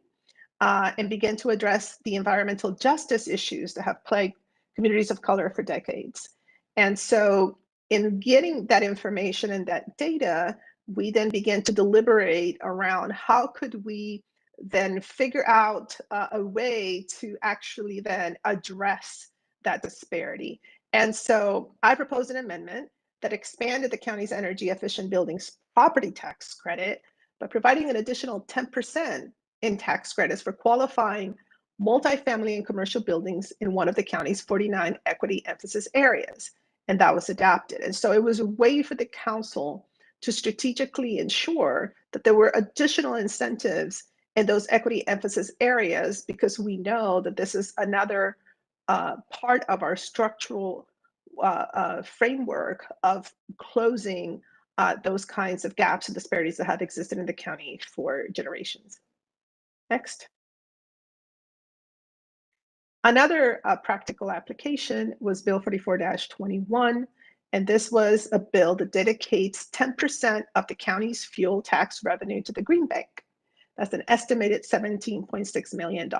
and begin to address the environmental justice issues that have plagued communities of color for decades. And so in getting that information and that data, we then began to deliberate around how could we then figure out a way to actually then address that disparity. And so I proposed an amendment that expanded the county's energy efficient buildings property tax credit by providing an additional 10% in tax credits for qualifying multifamily and commercial buildings in one of the county's 49 equity emphasis areas. And that was adopted. And so it was a way for the council to strategically ensure that there were additional incentives in those equity emphasis areas, because we know that this is another part of our structural framework of closing those kinds of gaps and disparities that have existed in the county for generations. Next. Another practical application was Bill 44-21, and this was a bill that dedicates 10% of the county's fuel tax revenue to the Green Bank. That's an estimated $17.6 million.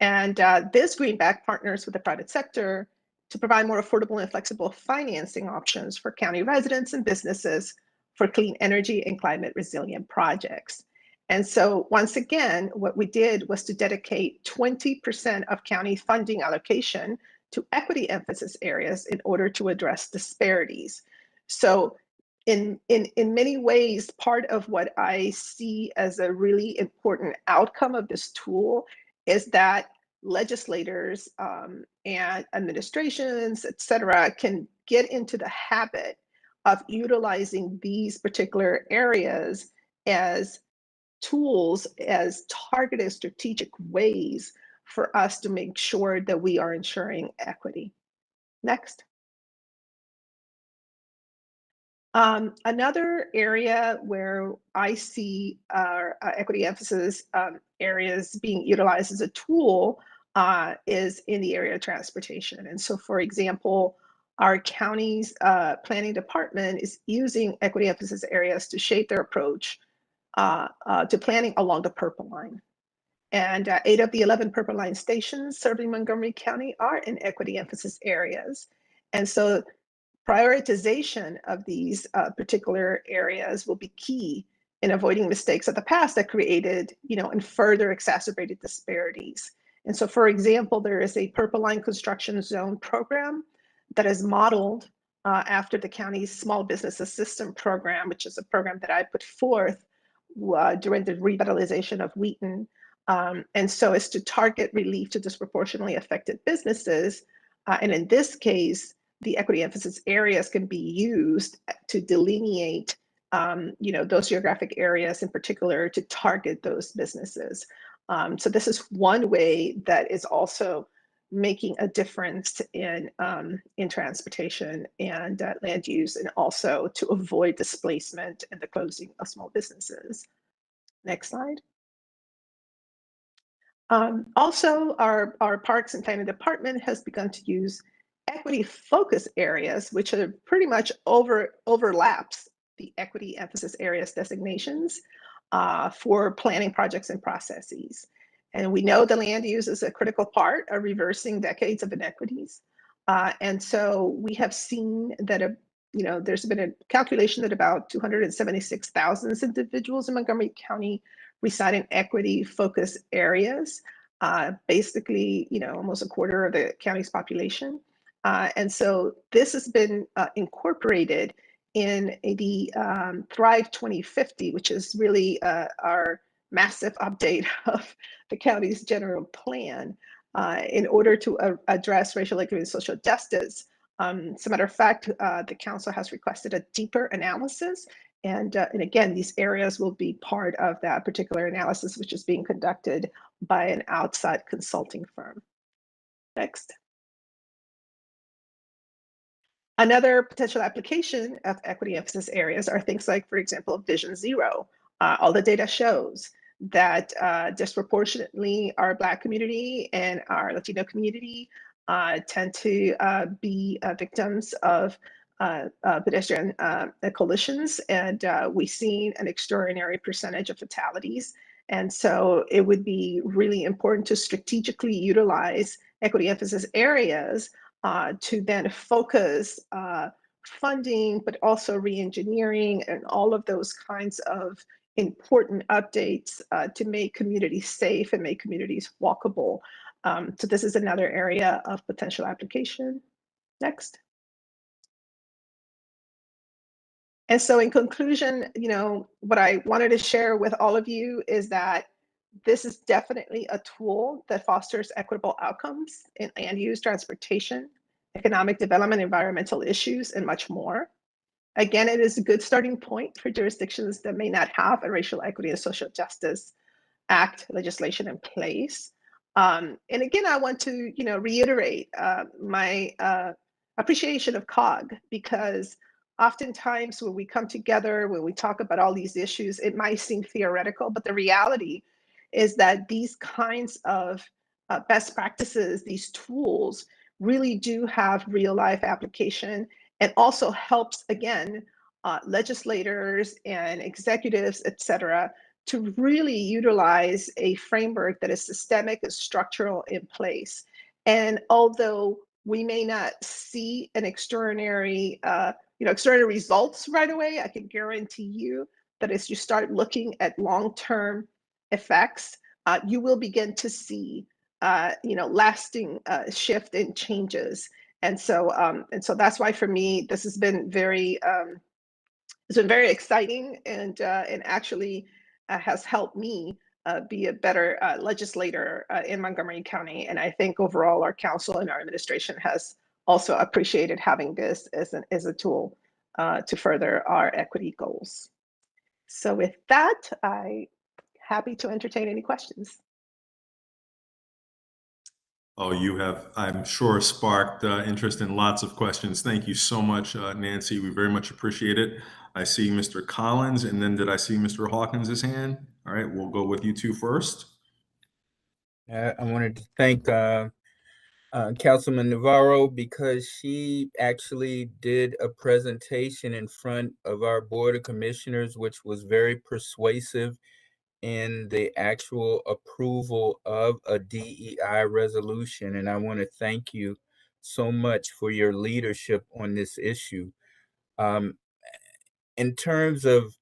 And this Green Bank partners with the private sector to provide more affordable and flexible financing options for county residents and businesses for clean energy and climate resilient projects. And so once again, what we did was to dedicate 20% of county funding allocation to equity emphasis areas in order to address disparities. So in many ways, part of what I see as a really important outcome of this tool is that legislators and administrations, et cetera, can get into the habit of utilizing these particular areas as tools, as targeted strategic ways for us to make sure that we are ensuring equity. Next. Another area where I see our equity emphasis areas being utilized as a tool is in the area of transportation. And so, for example, our county's planning department is using equity emphasis areas to shape their approach to planning along the Purple Line. And 8 of the 11 Purple Line stations serving Montgomery County are in equity emphasis areas. And so prioritization of these particular areas will be key in avoiding mistakes of the past that created, and further exacerbated disparities. And so, for example, there is a Purple Line construction zone program that is modeled after the county's Small Business Assistance Program, which is a program that I put forth during the revitalization of Wheaton. And so it's to target relief to disproportionately affected businesses. And in this case, the equity emphasis areas can be used to delineate, those geographic areas in particular to target those businesses. So this is one way that is also making a difference in transportation and land use, and also to avoid displacement and the closing of small businesses. Next slide. Also, our Parks and Planning Department has begun to use equity focus areas, which are pretty much overlaps the equity emphasis areas designations for planning projects and processes. And we know the land use is a critical part of reversing decades of inequities. And so we have seen that there's been a calculation that about 276,000 individuals in Montgomery County reside in equity focus areas, basically, almost a quarter of the county's population. And so this has been incorporated in the Thrive 2050, which is really our massive update of the county's general plan in order to address racial equity and social justice. As a matter of fact, the council has requested a deeper analysis. And again, these areas will be part of that particular analysis, which is being conducted by an outside consulting firm. Next. Another potential application of equity emphasis areas are things like, for example, Vision Zero. All the data shows that disproportionately our Black community and our Latino community tend to be victims of pedestrian collisions, and we've seen an extraordinary percentage of fatalities. And so it would be really important to strategically utilize equity emphasis areas to then focus funding, but also re-engineering and all of those kinds of important updates to make communities safe and make communities walkable. So this is another area of potential application. Next. And so in conclusion, what I wanted to share with all of you is that this is definitely a tool that fosters equitable outcomes in land use, transportation, economic development, environmental issues, and much more. Again, it is a good starting point for jurisdictions that may not have a Racial Equity and Social Justice Act legislation in place. And again, I want to reiterate my appreciation of COG, because oftentimes when we come together, when we talk about all these issues, it might seem theoretical, but the reality is that these kinds of best practices, these tools, really do have real life application, and also helps, again, legislators and executives, et cetera, to really utilize a framework that is systemic and structural in place. And although we may not see an extraordinary results right away, I can guarantee you that as you start looking at long-term effects, you will begin to see lasting shift and changes. And so that's why for me this has been very it's been very exciting, and actually has helped me be a better legislator in Montgomery County. And I think overall our council and our administration has also appreciated having this as a tool to further our equity goals. So with that, I'm happy to entertain any questions. Oh, you have, I'm sure, sparked interest in lots of questions. Thank you so much, Nancy. We very much appreciate it. I see Mr. Collins, and then did I see Mr. Hawkins' hand? All right, we'll go with you two first. I wanted to thank Councilman Navarro, because she actually did a presentation in front of our Board of Commissioners, which was very persuasive in the actual approval of a DEI resolution. And I want to thank you so much for your leadership on this issue. In terms of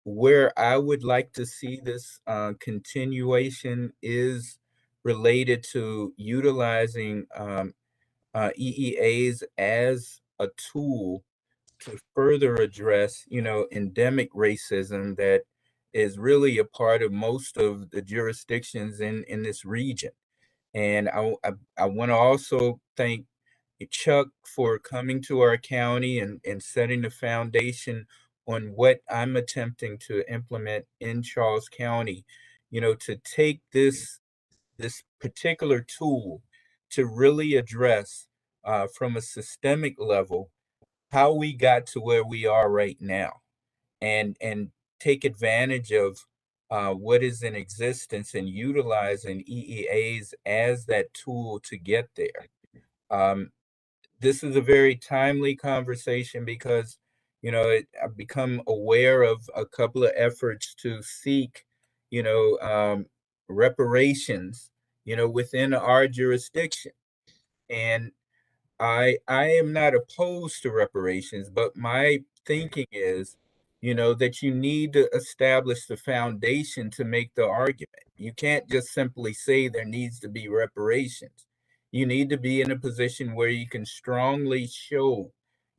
where I would like to see this continuation is related to utilizing EEAs as a tool to further address, endemic racism that is really a part of most of the jurisdictions in this region. And I want to also thank Chuck for coming to our county and setting the foundation on what I'm attempting to implement in Charles County, to take this particular tool to really address from a systemic level how we got to where we are right now, and take advantage of what is in existence and utilizing EEAs as that tool to get there. This is a very timely conversation because, I've become aware of a couple of efforts to seek, reparations, within our jurisdiction. And I am not opposed to reparations, but my thinking is, that you need to establish the foundation to make the argument. You can't just simply say there needs to be reparations. You need to be in a position where you can strongly show,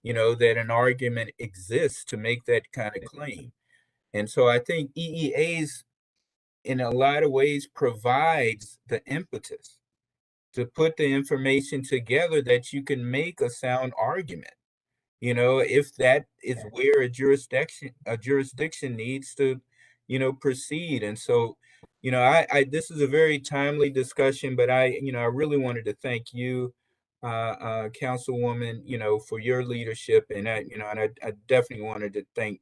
that an argument exists to make that kind of claim. And so I think EEAs in a lot of ways provides the impetus to put the information together that you can make a sound argument. If that is where a jurisdiction needs to, proceed. And so, this is a very timely discussion, but I really wanted to thank you, Councilwoman, for your leadership. And I definitely wanted to thank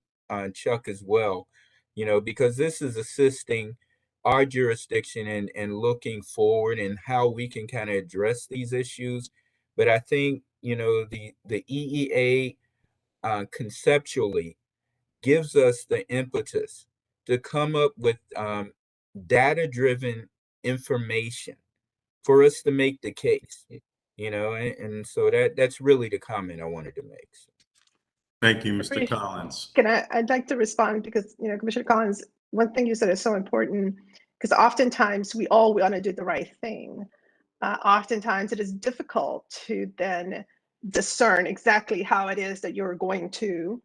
Chuck as well, because this is assisting our jurisdiction and looking forward and how we can kind of address these issues. But I think, the EEA conceptually gives us the impetus to come up with data-driven information for us to make the case, and so that's really the comment I wanted to make. Thank you, Mr. Collins. I'd like to respond because, Commissioner Collins, one thing you said is so important, because oftentimes we all want to do the right thing. Oftentimes it is difficult to then discern exactly how it is that you're going to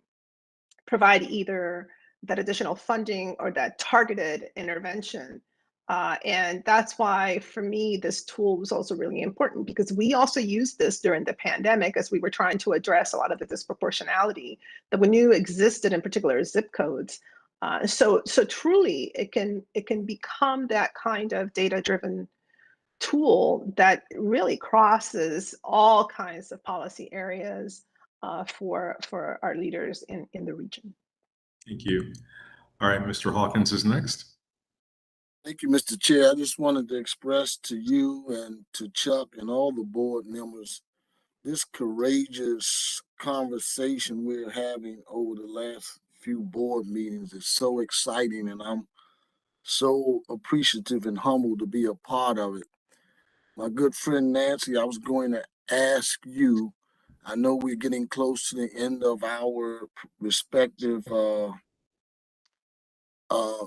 provide either that additional funding or that targeted intervention. And that's why, for me, this tool was also really important, because we also used this during the pandemic as we were trying to address a lot of the disproportionality that we knew existed in particular zip codes. So truly, it can become that kind of data-driven tool that really crosses all kinds of policy areas for our leaders in the region. Thank you. All right, Mr. Hawkins is next. Thank you, Mr. Chair. I just wanted to express to you and to Chuck and all the board members this courageous conversation we're having over the last few board meetings is so exciting, and I'm so appreciative and humbled to be a part of it. My good friend Nancy, I was going to ask you, I know we're getting close to the end of our respective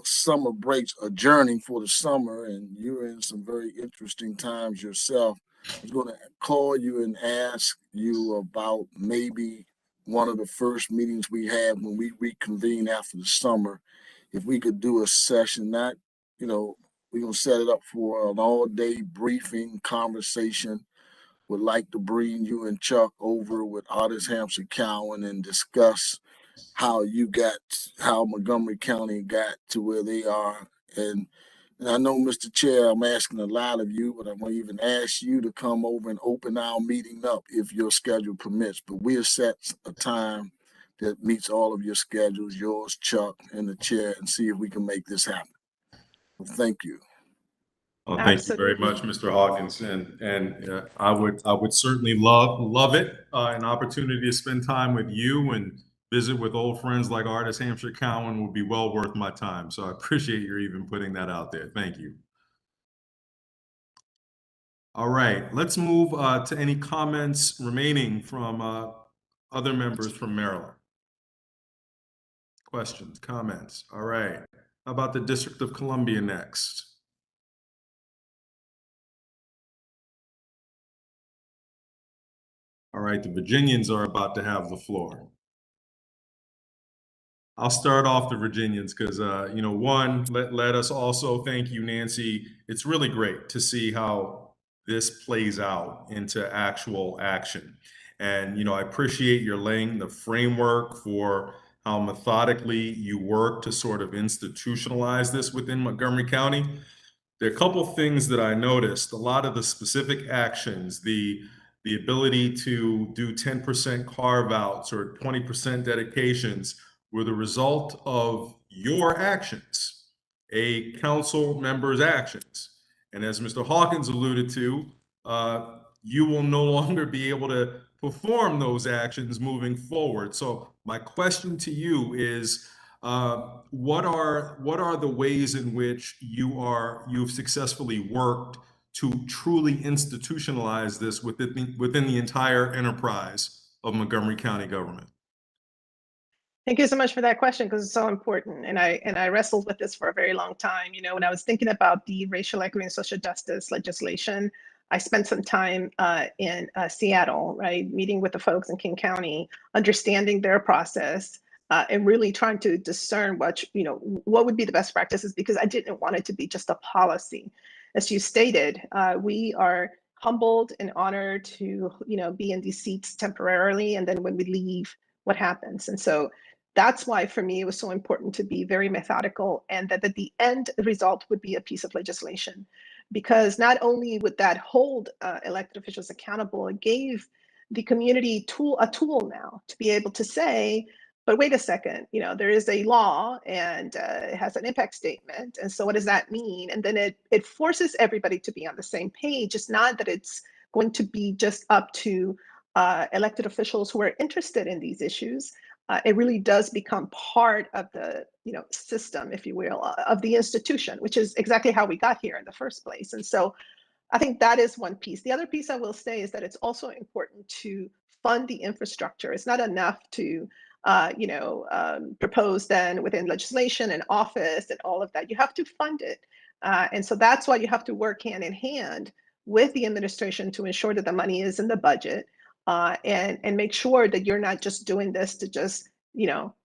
summer breaks adjourning for the summer, and you're in some very interesting times yourself. I was going to call you and ask you about maybe one of the first meetings we have when we reconvene after the summer, if we could do a session, not, we're going to set it up for an all-day briefing conversation. Would like to bring you and Chuck over with Artist Hampshire Cowan and discuss how Montgomery County got to where they are. And I know, Mr. Chair, I'm asking a lot of you, but I'm going to even ask you to come over and open our meeting up if your schedule permits. But we'll set a time that meets all of your schedules, yours, Chuck, and the chair, and see if we can make this happen. Well, thank you. Well, thank you very much, Mr. Hawkins, and I would certainly love it, an opportunity to spend time with you and visit with old friends like Artist Hampshire Cowan would be well worth my time. So I appreciate your even putting that out there. Thank you. All right, let's move to any comments remaining from other members from Maryland. Questions, comments? All right. How about the District of Columbia next? All right, the Virginians are about to have the floor. I'll start off the Virginians because, one, let us also thank you, Nancy. It's really great to see how this plays out into actual action. And, I appreciate your laying the framework for how methodically you work to sort of institutionalize this within Montgomery County. There are a couple things that I noticed. A lot of the specific actions, the ability to do 10% carve outs or 20% dedications were the result of your actions, a council member's actions. And as Mr. Hawkins alluded to, you will no longer be able to perform those actions moving forward. So my question to you is, what are the ways in which you've successfully worked to truly institutionalize this within the entire enterprise of Montgomery County government? Thank you so much for that question, because it's so important. And I wrestled with this for a very long time. When I was thinking about the racial equity and social justice legislation, I spent some time in Seattle, right, meeting with the folks in King County, understanding their process, and really trying to discern what would be the best practices, because I didn't want it to be just a policy. As you stated, we are humbled and honored to be in these seats temporarily, and then when we leave, what happens? And so that's why, for me, it was so important to be very methodical, and that the end result would be a piece of legislation. Because not only would that hold elected officials accountable, it gave the community a tool now to be able to say, but wait a second, there is a law and it has an impact statement. And so what does that mean? And then it forces everybody to be on the same page. It's not that it's going to be just up to elected officials who are interested in these issues. It really does become part of the system, if you will, of the institution, which is exactly how we got here in the first place. And so I think that is one piece. The other piece I will say is that it's also important to fund the infrastructure. It's not enough to propose then within legislation and office and all of that. You have to fund it. And so that's why you have to work hand in hand with the administration to ensure that the money is in the budget. And make sure that you're not just doing this to just,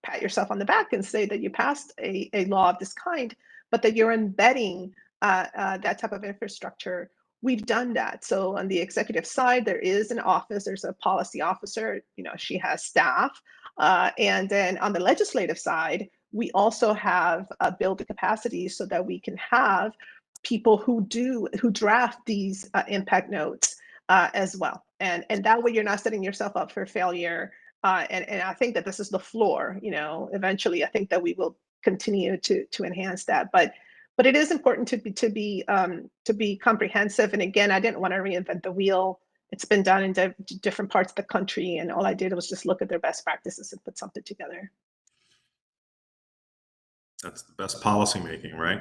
pat yourself on the back and say that you passed a law of this kind, but that you're embedding that type of infrastructure. We've done that. So on the executive side, there is an office, there's a policy officer, she has staff. And then on the legislative side, we also have built the capacity so that we can have people who draft these impact notes as well. And that way you're not setting yourself up for failure. And I think that this is the floor, eventually I think that we will continue to enhance that. But it is important to be comprehensive. And again, I didn't want to reinvent the wheel. It's been done in different parts of the country. And all I did was just look at their best practices and put something together. That's the best policymaking, right?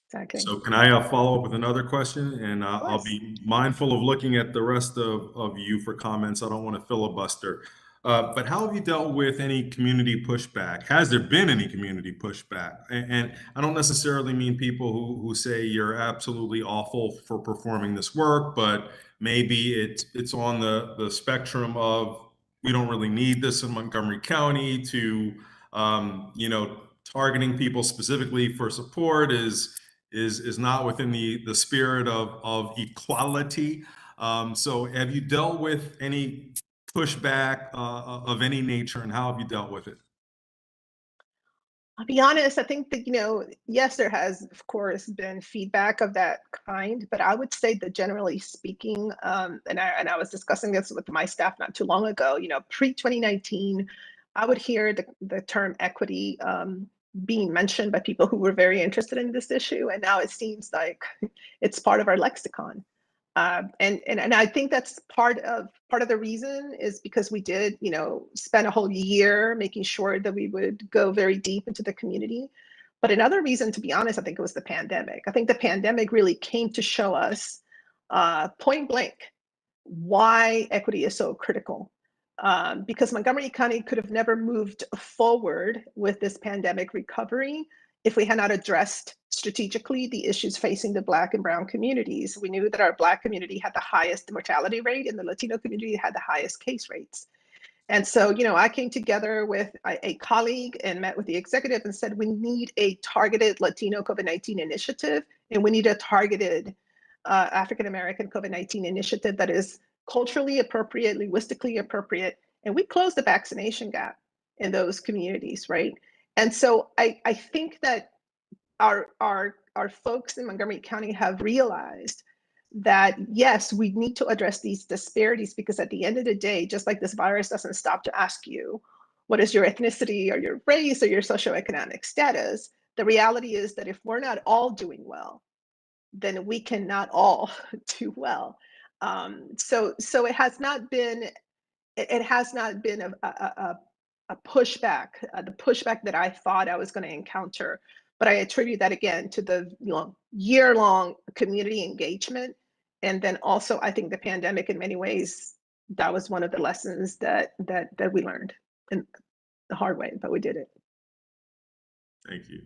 Exactly. So can I follow up with another question? And I'll be mindful of looking at the rest of you for comments. I don't want to filibuster. But how have you dealt with any community pushback? Has there been any community pushback? And I don't necessarily mean people who say you're absolutely awful for performing this work, but maybe it's on the spectrum of we don't really need this in Montgomery County to targeting people specifically for support is not within the spirit of equality. So have you dealt with any pushback of any nature, and how have you dealt with it? I'll be honest, I think that, yes, there has, of course, been feedback of that kind, but I would say that generally speaking, and I was discussing this with my staff not too long ago, pre-2019, I would hear the term equity being mentioned by people who were very interested in this issue, and now it seems like it's part of our lexicon. And I think that's part of the reason is because we did, spend a whole year making sure that we would go very deep into the community. But another reason, to be honest, I think it was the pandemic. I think the pandemic really came to show us point blank why equity is so critical. Because Montgomery County could have never moved forward with this pandemic recovery if we had not addressed strategically the issues facing the Black and Brown communities. We knew that our Black community had the highest mortality rate and the Latino community had the highest case rates. And so, I came together with a colleague and met with the executive and said, we need a targeted Latino COVID-19 initiative, and we need a targeted African-American COVID-19 initiative that is culturally appropriate, linguistically appropriate. And we closed the vaccination gap in those communities, right? And so I think that our folks in Montgomery County have realized that, yes, we need to address these disparities, because at the end of the day, just like this virus doesn't stop to ask you, what is your ethnicity or your race or your socioeconomic status? The reality is that if we're not all doing well, then we cannot all do well. So it has not been a pushback, the pushback that I thought I was going to encounter. But I attribute that again to the year-long community engagement. And then also, I think the pandemic, in many ways, that was one of the lessons that we learned in the hard way, but we did it. Thank you.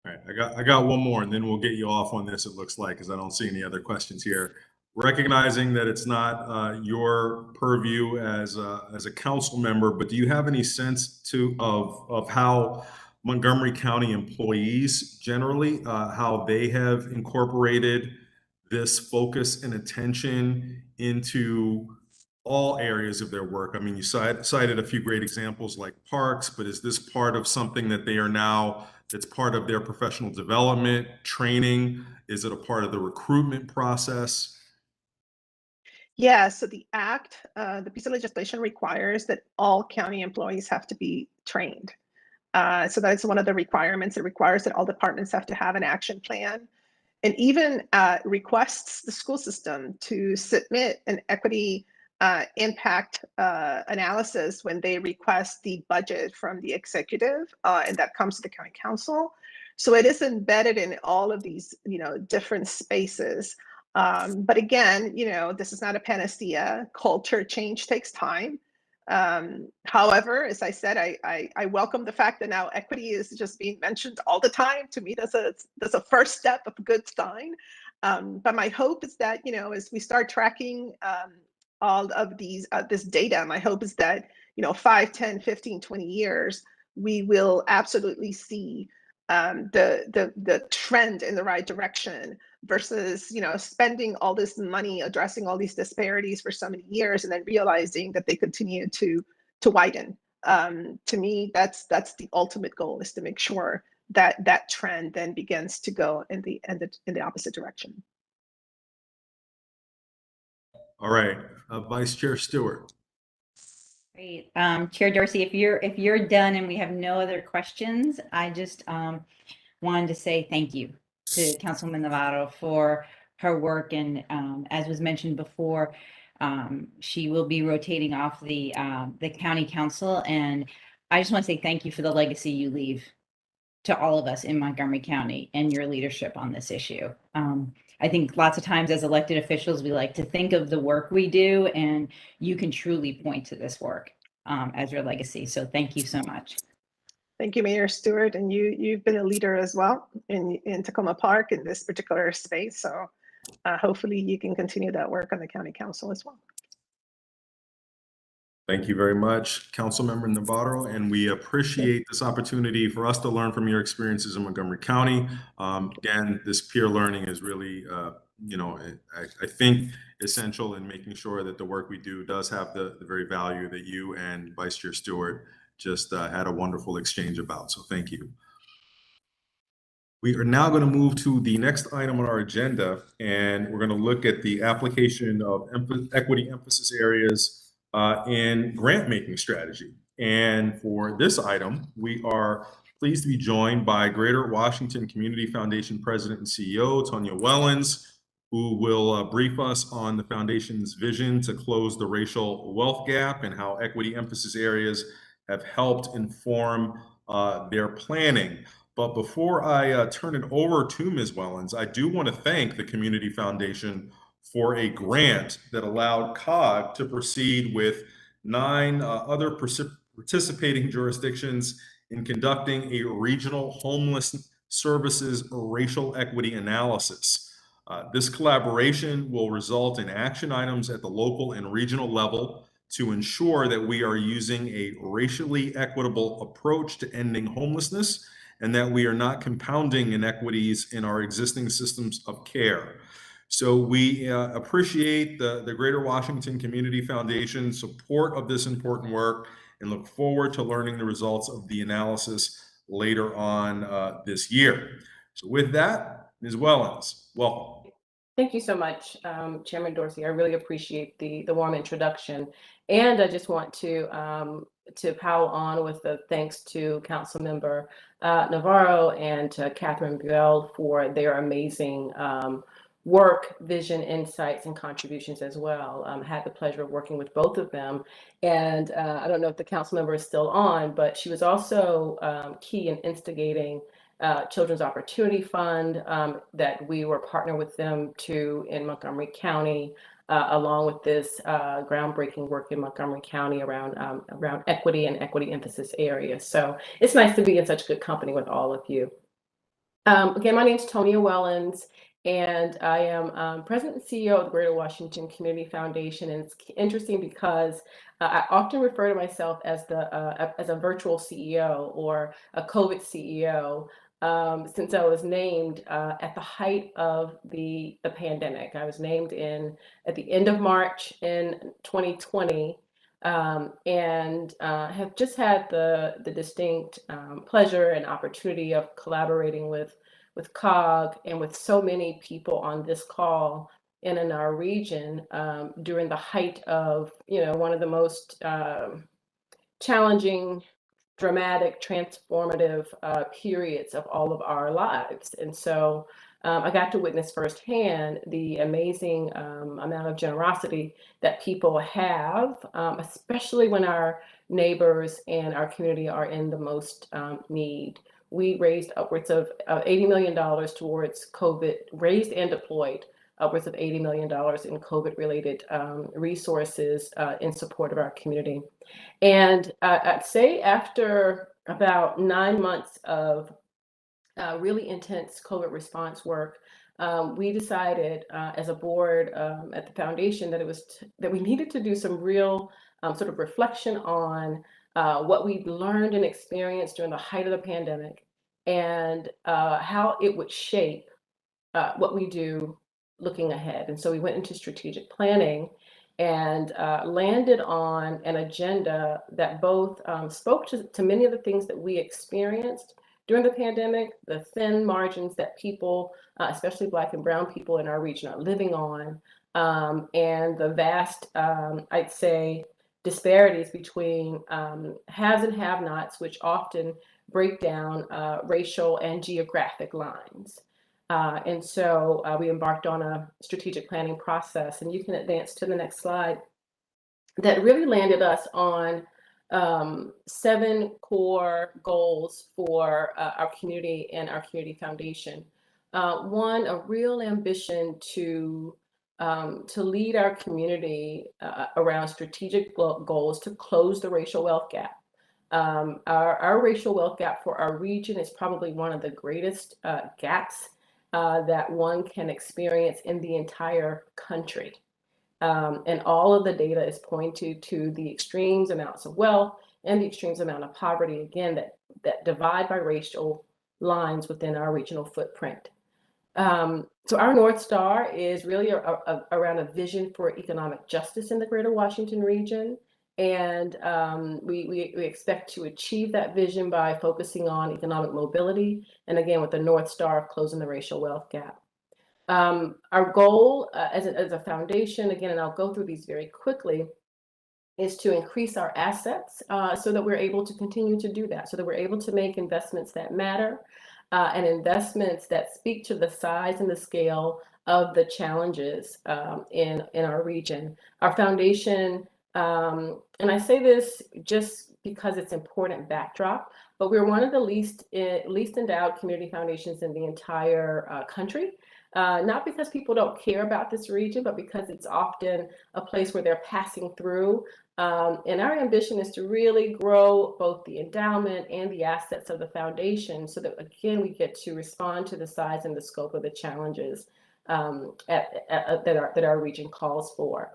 All right, I got one more, and then we'll get you off on this, it looks like, because I don't see any other questions here. Recognizing that it's not your purview as a council member, but do you have any sense of how Montgomery County employees generally, how they have incorporated this focus and attention into all areas of their work? I mean, you cited a few great examples like parks, but is this part of something that they are now, that's part of their professional development, training? Is it a part of the recruitment process? Yeah, so the act, the piece of legislation requires that all county employees have to be trained. So that's one of the requirements. It requires that all departments have to have an action plan, and even requests the school system to submit an equity impact analysis when they request the budget from the executive, and that comes to the county council. So it is embedded in all of these, different spaces. But again, this is not a panacea. Culture change takes time. However, as I said, I welcome the fact that now equity is just being mentioned all the time. To me, that's a first step of a good sign. But my hope is that, as we start tracking all of this data, my hope is that, 5, 10, 15, 20 years, we will absolutely see the trend in the right direction, versus spending all this money addressing all these disparities for so many years and then realizing that they continue to widen. To me, that's the ultimate goal, is to make sure that that trend then begins to go in the opposite direction. All right, Vice Chair Stewart. Great. Chair Dorsey, if you're done and we have no other questions, I just wanted to say thank you to Councilwoman Navarro for her work. And as was mentioned before, she will be rotating off the county council. And I just want to say thank you for the legacy you leave to all of us in Montgomery County and your leadership on this issue. I think lots of times as elected officials, we like to think of the work we do, and you can truly point to this work as your legacy. So thank you so much. Thank you, Mayor Stewart, and you've been a leader as well in Tacoma Park in this particular space. So hopefully you can continue that work on the County Council as well. Thank you very much, Councilmember Navarro, and we appreciate this opportunity for us to learn from your experiences in Montgomery County. Again, this peer learning is really, I think essential in making sure that the work we do does have the very value that you and Vice Chair Stewart just had a wonderful exchange about. So thank you. We are now going to move to the next item on our agenda, and we're going to look at the application of equity emphasis areas in grant making strategy. And for this item, we are pleased to be joined by Greater Washington Community Foundation President and CEO, Tonya Wellens, who will brief us on the foundation's vision to close the racial wealth gap and how equity emphasis areas have helped inform their planning. But before I turn it over to Ms. Wellens, I do want to thank the Community Foundation for a grant that allowed COG to proceed with 9 other participating jurisdictions in conducting a regional homeless services racial equity analysis. This collaboration will result in action items at the local and regional level to ensure that we are using a racially equitable approach to ending homelessness and that we are not compounding inequities in our existing systems of care. So we appreciate the Greater Washington Community Foundation's support of this important work and look forward to learning the results of the analysis later on this year. So with that, Ms. Wellens, welcome. Thank you so much, Chairman Dorsey. I really appreciate the warm introduction. And I just want to pile on with the thanks to Councilmember Navarro and to Catherine Buell for their amazing work, vision, insights, and contributions as well. Had the pleasure of working with both of them. And I don't know if the council member is still on, but she was also key in instigating Children's Opportunity Fund that we were partnered with them in Montgomery County, along with this groundbreaking work in Montgomery County around equity and equity emphasis areas. So it's nice to be in such good company with all of you. Again, my name is Tonya Wellens, and I am President and CEO of the Greater Washington Community Foundation. And it's interesting because I often refer to myself as a virtual CEO or a COVID CEO. Since I was named at the height of the pandemic. I was named at the end of March in 2020, and have just had the distinct pleasure and opportunity of collaborating with COG and with so many people on this call and in our region during the height of one of the most challenging, dramatic, transformative periods of all of our lives. And so I got to witness firsthand the amazing amount of generosity that people have, especially when our neighbors and our community are in the most need. We raised upwards of $80 million towards COVID, raised and deployed upwards of $80 million in COVID-related resources in support of our community. And I'd say after about 9 months of really intense COVID response work, we decided as a board at the foundation that we needed to do some real sort of reflection on what we'd learned and experienced during the height of the pandemic and how it would shape what we do looking ahead. And so we went into strategic planning and landed on an agenda that both spoke to many of the things that we experienced during the pandemic, the thin margins that people, especially Black and Brown people in our region, are living on, and the vast, I'd say, disparities between haves and have-nots, which often break down racial and geographic lines. And so we embarked on a strategic planning process, and you can advance to the next slide, that really landed us on 7 core goals for our community and our community foundation. One, a real ambition to lead our community around strategic goals to close the racial wealth gap. Our racial wealth gap for our region is probably one of the greatest gaps that one can experience in the entire country. And all of the data is pointing to the extremes amounts of wealth and the extremes amount of poverty, again, that divide by racial lines within our regional footprint. So our North Star is really around a vision for economic justice in the greater Washington region. And we expect to achieve that vision by focusing on economic mobility, and again, with the North Star of closing the racial wealth gap. Our goal as a foundation, again, and I'll go through these very quickly, is to increase our assets so that we're able to continue to do that, so that we're able to make investments that matter and investments that speak to the size and the scale of the challenges in our region. Our foundation, and I say this just because it's important backdrop, but we're one of the least endowed community foundations in the entire country. Not because people don't care about this region, but because it's often a place where they're passing through. And our ambition is to really grow both the endowment and the assets of the foundation so that, again, we get to respond to the size and the scope of the challenges that our region calls for.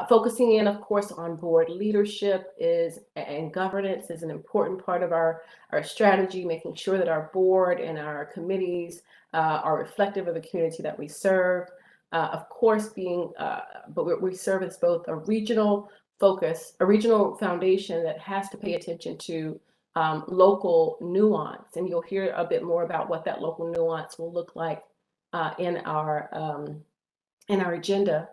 Focusing in, of course, on board leadership and governance is an important part of our strategy, making sure that our board and our committees are reflective of the community that we serve. Of course, but we serve as both a regional foundation that has to pay attention to local nuance. And you'll hear a bit more about what that local nuance will look like in our agenda.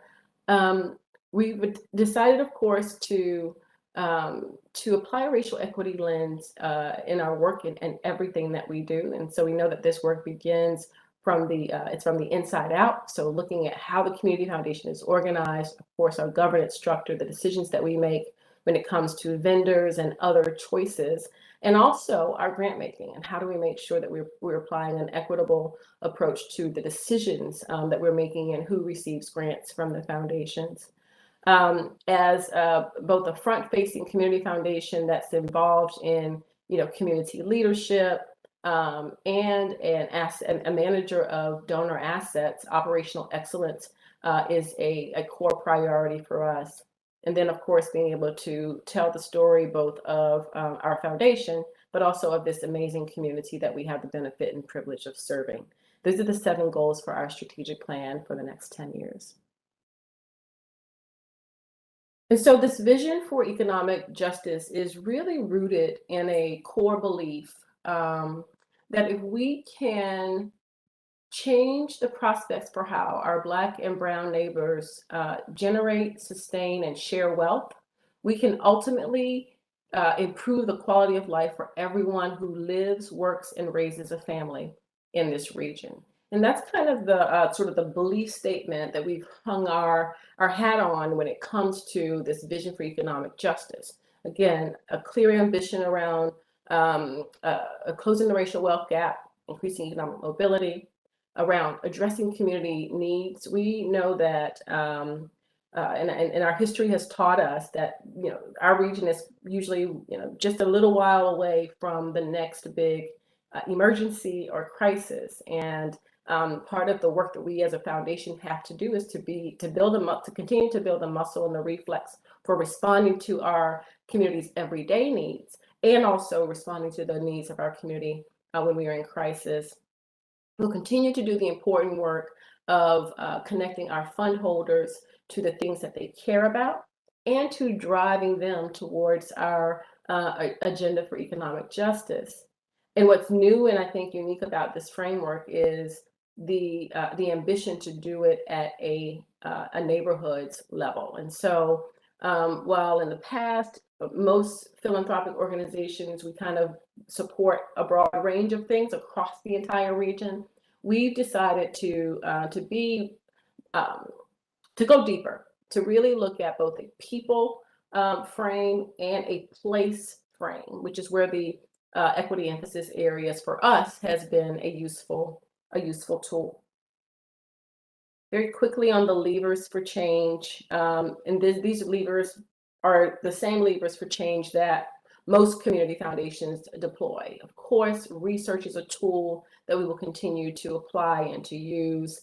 We've decided, of course, to apply a racial equity lens in our work and everything that we do. And so we know that this work begins from it's from the inside out. So looking at how the community foundation is organized, of course, our governance structure, the decisions that we make when it comes to vendors and other choices, and also our grant making and how do we make sure that we're applying an equitable approach to the decisions that we're making and who receives grants from the foundations. As both a front-facing community foundation that's involved in community leadership and a manager of donor assets, operational excellence is a core priority for us. And then, of course, being able to tell the story both of our foundation, but also of this amazing community that we have the benefit and privilege of serving. Those are the 7 goals for our strategic plan for the next 10 years. And so this vision for economic justice is really rooted in a core belief that if we can change the prospects for how our Black and Brown neighbors generate, sustain, and share wealth, we can ultimately improve the quality of life for everyone who lives, works, and raises a family in this region. And that's kind of the sort of the belief statement that we've hung our hat on when it comes to this vision for economic justice. Again, a clear ambition around closing the racial wealth gap, increasing economic mobility, around addressing community needs. We know that, and our history has taught us that our region is usually just a little while away from the next big emergency or crisis. And part of the work that we as a foundation have to do is to build them up, to continue to build the muscle and the reflex for responding to our community's everyday needs, and also responding to the needs of our community when we are in crisis. We'll continue to do the important work of connecting our fund holders to the things that they care about and to driving them towards our agenda for economic justice. And what's new and I think unique about this framework is the ambition to do it at a neighborhoods level. And so while in the past, most philanthropic organizations, we kind of support a broad range of things across the entire region, we've decided to go deeper, to really look at both a people frame and a place frame, which is where the equity emphasis areas for us has been a useful a useful tool. Very quickly on the levers for change, and these levers are the same levers for change that most community foundations deploy. Of course, research is a tool that we will continue to apply and to use.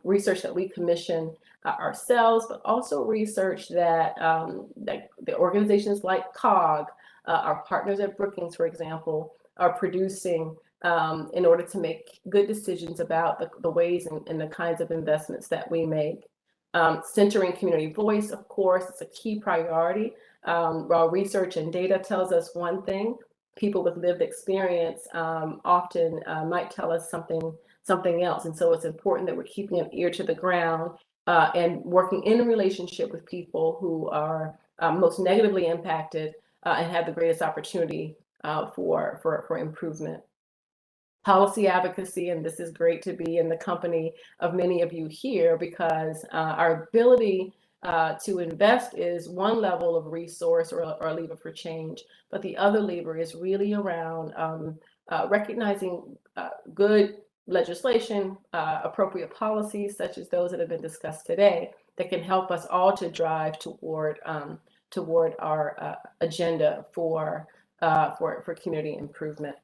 Research that we commission ourselves, but also research that, that the organizations like COG, our partners at Brookings, for example, are producing in order to make good decisions about the ways and the kinds of investments that we make. Centering community voice, of course, is a key priority. While research and data tells us one thing, people with lived experience often might tell us something else. And so it's important that we're keeping an ear to the ground and working in relationship with people who are most negatively impacted and have the greatest opportunity for improvement. Policy advocacy, and this is great to be in the company of many of you here, because our ability to invest is one level of resource or a lever for change, but the other lever is really around recognizing good legislation, appropriate policies such as those that have been discussed today that can help us all to drive toward our agenda for community improvement.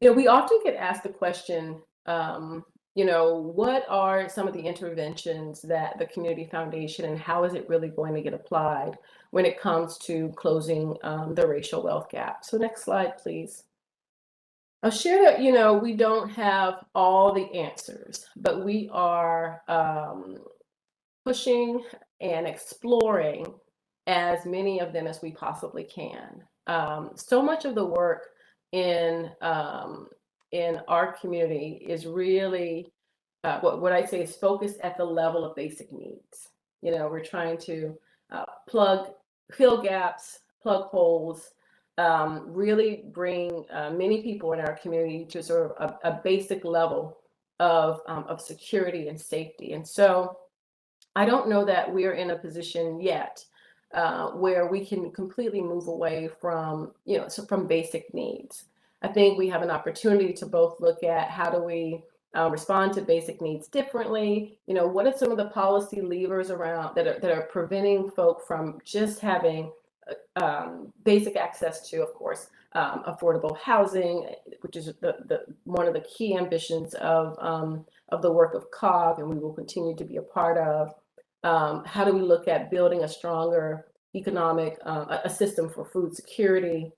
You know, we often get asked the question, you know, what are some of the interventions that the community foundation and how is it really going to get applied when it comes to closing the racial wealth gap? So next slide, please. I'll share that, you know, we don't have all the answers, but we are pushing and exploring as many of them as we possibly can. So much of the work in our community is really what I say is focused at the level of basic needs. You know, we're trying to fill gaps, plug holes, really bring many people in our community to sort of a basic level of security and safety. And so I don't know that we're in a position yet where we can completely move away from, you know, from basic needs. I think we have an opportunity to both look at how do we respond to basic needs differently. You know, what are some of the policy levers around that are preventing folk from just having basic access to, of course, affordable housing, which is one of the key ambitions of the work of COG, and we will continue to be a part of. How do we look at building a stronger economic, a system for food security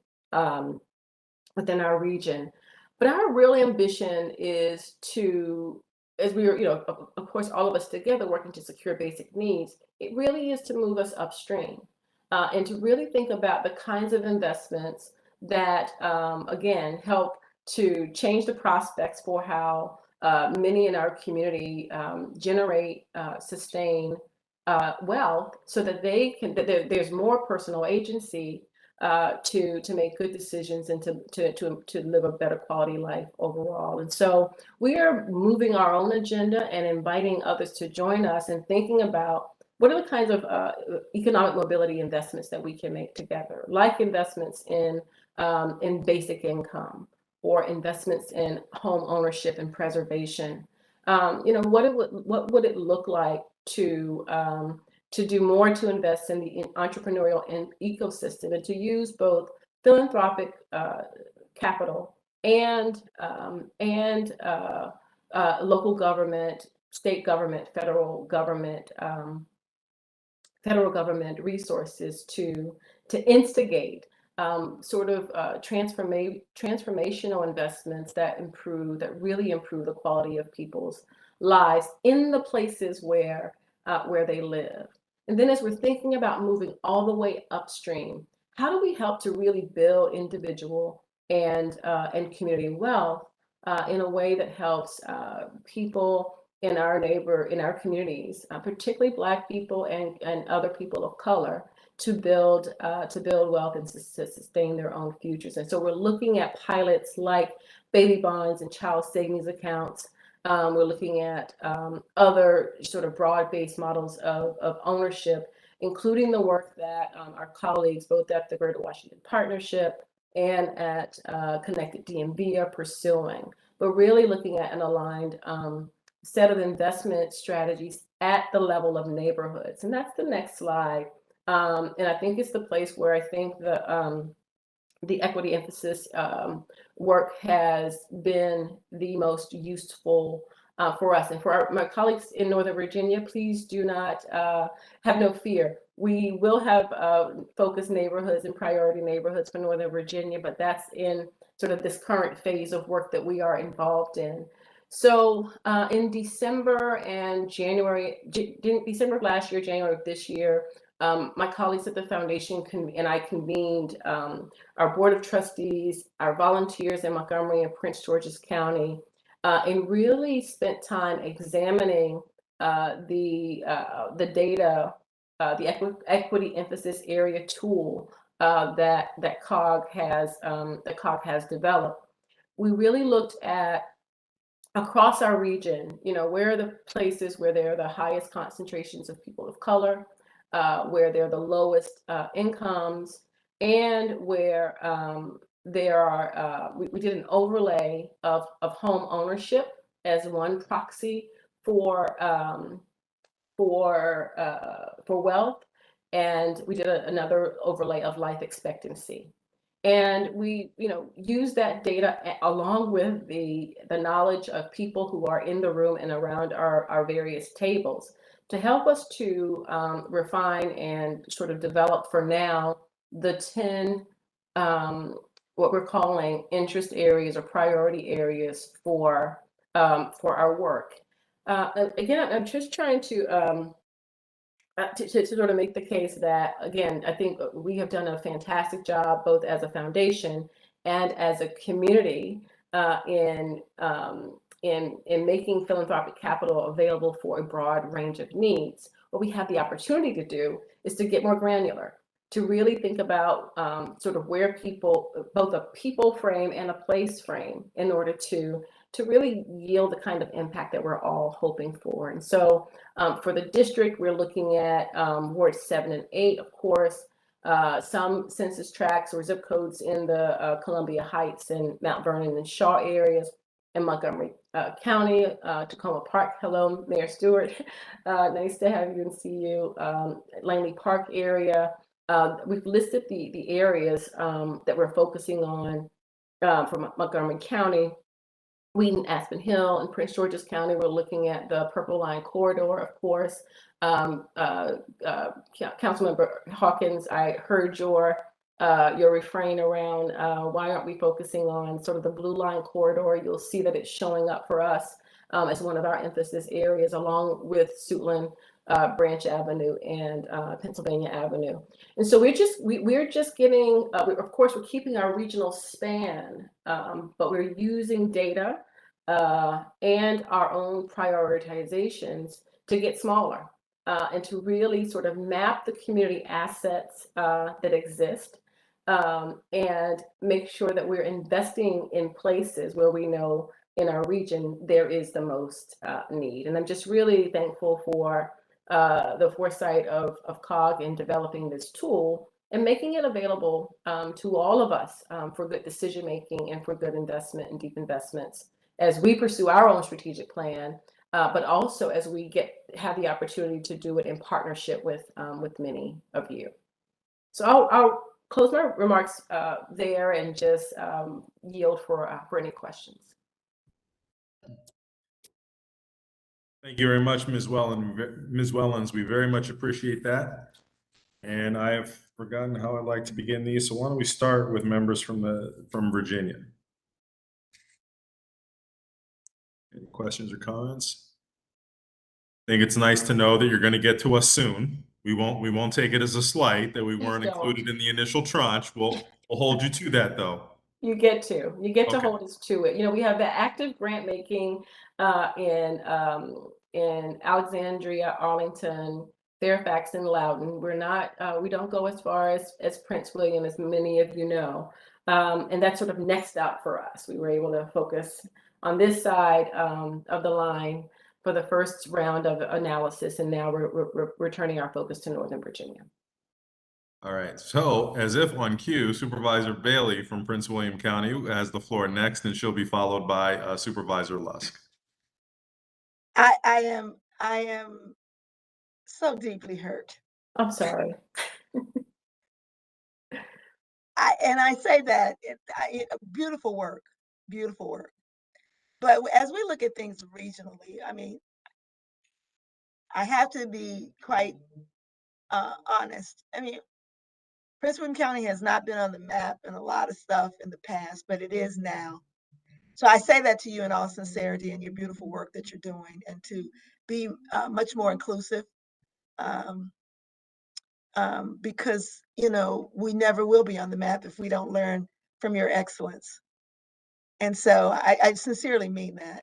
within our region? But our real ambition is to, as we are, you know, of course, all of us together working to secure basic needs, it really is to move us upstream and to really think about the kinds of investments that, again, help to change the prospects for how many in our community generate, sustain wealth, so that there's more personal agency to make good decisions and to live a better quality life overall. And so we are moving our own agenda and inviting others to join us and thinking about what are the kinds of economic mobility investments that we can make together, like investments in basic income or investments in home ownership and preservation. You know, what would it look like to do more to invest in the entrepreneurial ecosystem and to use both philanthropic capital and local government, state government, federal government resources to instigate sort of transformational investments that really improve the quality of people's lives in the places where they live. And then as we're thinking about moving all the way upstream, how do we help to really build individual and community wealth in a way that helps people in our communities, particularly Black people and other people of color, to build wealth and to sustain their own futures. And so we're looking at pilots like baby bonds and child savings accounts. We're looking at other sort of broad-based models of ownership, including the work that our colleagues, both at the Greater Washington Partnership and at Connected DMV are pursuing, but really looking at an aligned set of investment strategies at the level of neighborhoods. And that's the next slide. And I think it's the place where I think the equity emphasis work has been the most useful for us. And for my colleagues in Northern Virginia, please do not have no fear. We will have focused neighborhoods and priority neighborhoods for Northern Virginia, but that's in sort of this current phase of work that we are involved in. So in December and January, December of last year, January of this year, my colleagues at the foundation and I convened our board of trustees, our volunteers in Montgomery and Prince George's County, and really spent time examining the data, the equity emphasis area tool that COG has developed. We really looked at across our region, where are the places where there are the highest concentrations of people of color, where they're the lowest incomes, and where there are, we did an overlay of home ownership as one proxy for wealth, and we did another overlay of life expectancy. And we, use that data along with the knowledge of people who are in the room and around our various tables to help us to refine and sort of develop for now the 10 what we're calling interest areas or priority areas for our work. Again, I'm just trying to sort of make the case that, again, I think we have done a fantastic job both as a foundation and as a community in making philanthropic capital available for a broad range of needs. What we have the opportunity to do is to get more granular, to really think about sort of where people, both a people frame and a place frame, in order to really yield the kind of impact that we're all hoping for. And so for the district, we're looking at wards 7 and 8, of course, some census tracts or zip codes in the Columbia Heights and Mount Vernon and Shaw areas, in Montgomery County, Tacoma Park. Hello, Mayor Stewart. Nice to have you and see you. Langley Park area. We've listed the areas that we're focusing on from Montgomery County. Wheaton, Aspen Hill, and Prince George's County, we're looking at the Purple Line Corridor, of course. Councilmember Hawkins, I heard your refrain around why aren't we focusing on sort of the Blue Line Corridor. You'll see that it's showing up for us as one of our emphasis areas, along with Suitland, Branch Avenue, and Pennsylvania Avenue. And so we're just getting, of course, we're keeping our regional span, but we're using data and our own prioritizations to get smaller and to really sort of map the community assets that exist and make sure that we're investing in places where we know in our region there is the most need. And I'm just really thankful for the foresight of COG in developing this tool and making it available to all of us for good decision making and for good investment and deep investments as we pursue our own strategic plan, but also as we have the opportunity to do it in partnership with many of you. So I'll close my remarks there and just yield for any questions. Thank you very much, Ms. Wellens. We very much appreciate that. And I have forgotten how I'd like to begin these. So why don't we start with members from Virginia? Any questions or comments? I think it's nice to know that you're going to get to us soon. We won't take it as a slight that we weren't included in the initial tranche. We'll hold you to that, though. You get to Okay. hold us to it. We have the active grant making in Alexandria, Arlington, Fairfax, and Loudoun. We don't go as far as Prince William, as many of you know, and that's sort of next out for us. We were able to focus on this side of the line for the first round of analysis, and now we're turning our focus to Northern Virginia. All right. So, as if on cue, Supervisor Bailey from Prince William County has the floor next, and she'll be followed by Supervisor Lusk. I am so deeply hurt. I'm sorry. I say that beautiful work, beautiful work. But as we look at things regionally, I mean, I have to be quite honest. I mean, Prince William County has not been on the map in a lot of stuff in the past, but it is now. So I say that to you in all sincerity and your beautiful work that you're doing, and to be much more inclusive, because, you know, we never will be on the map if we don't learn from your excellence. And so I sincerely mean that.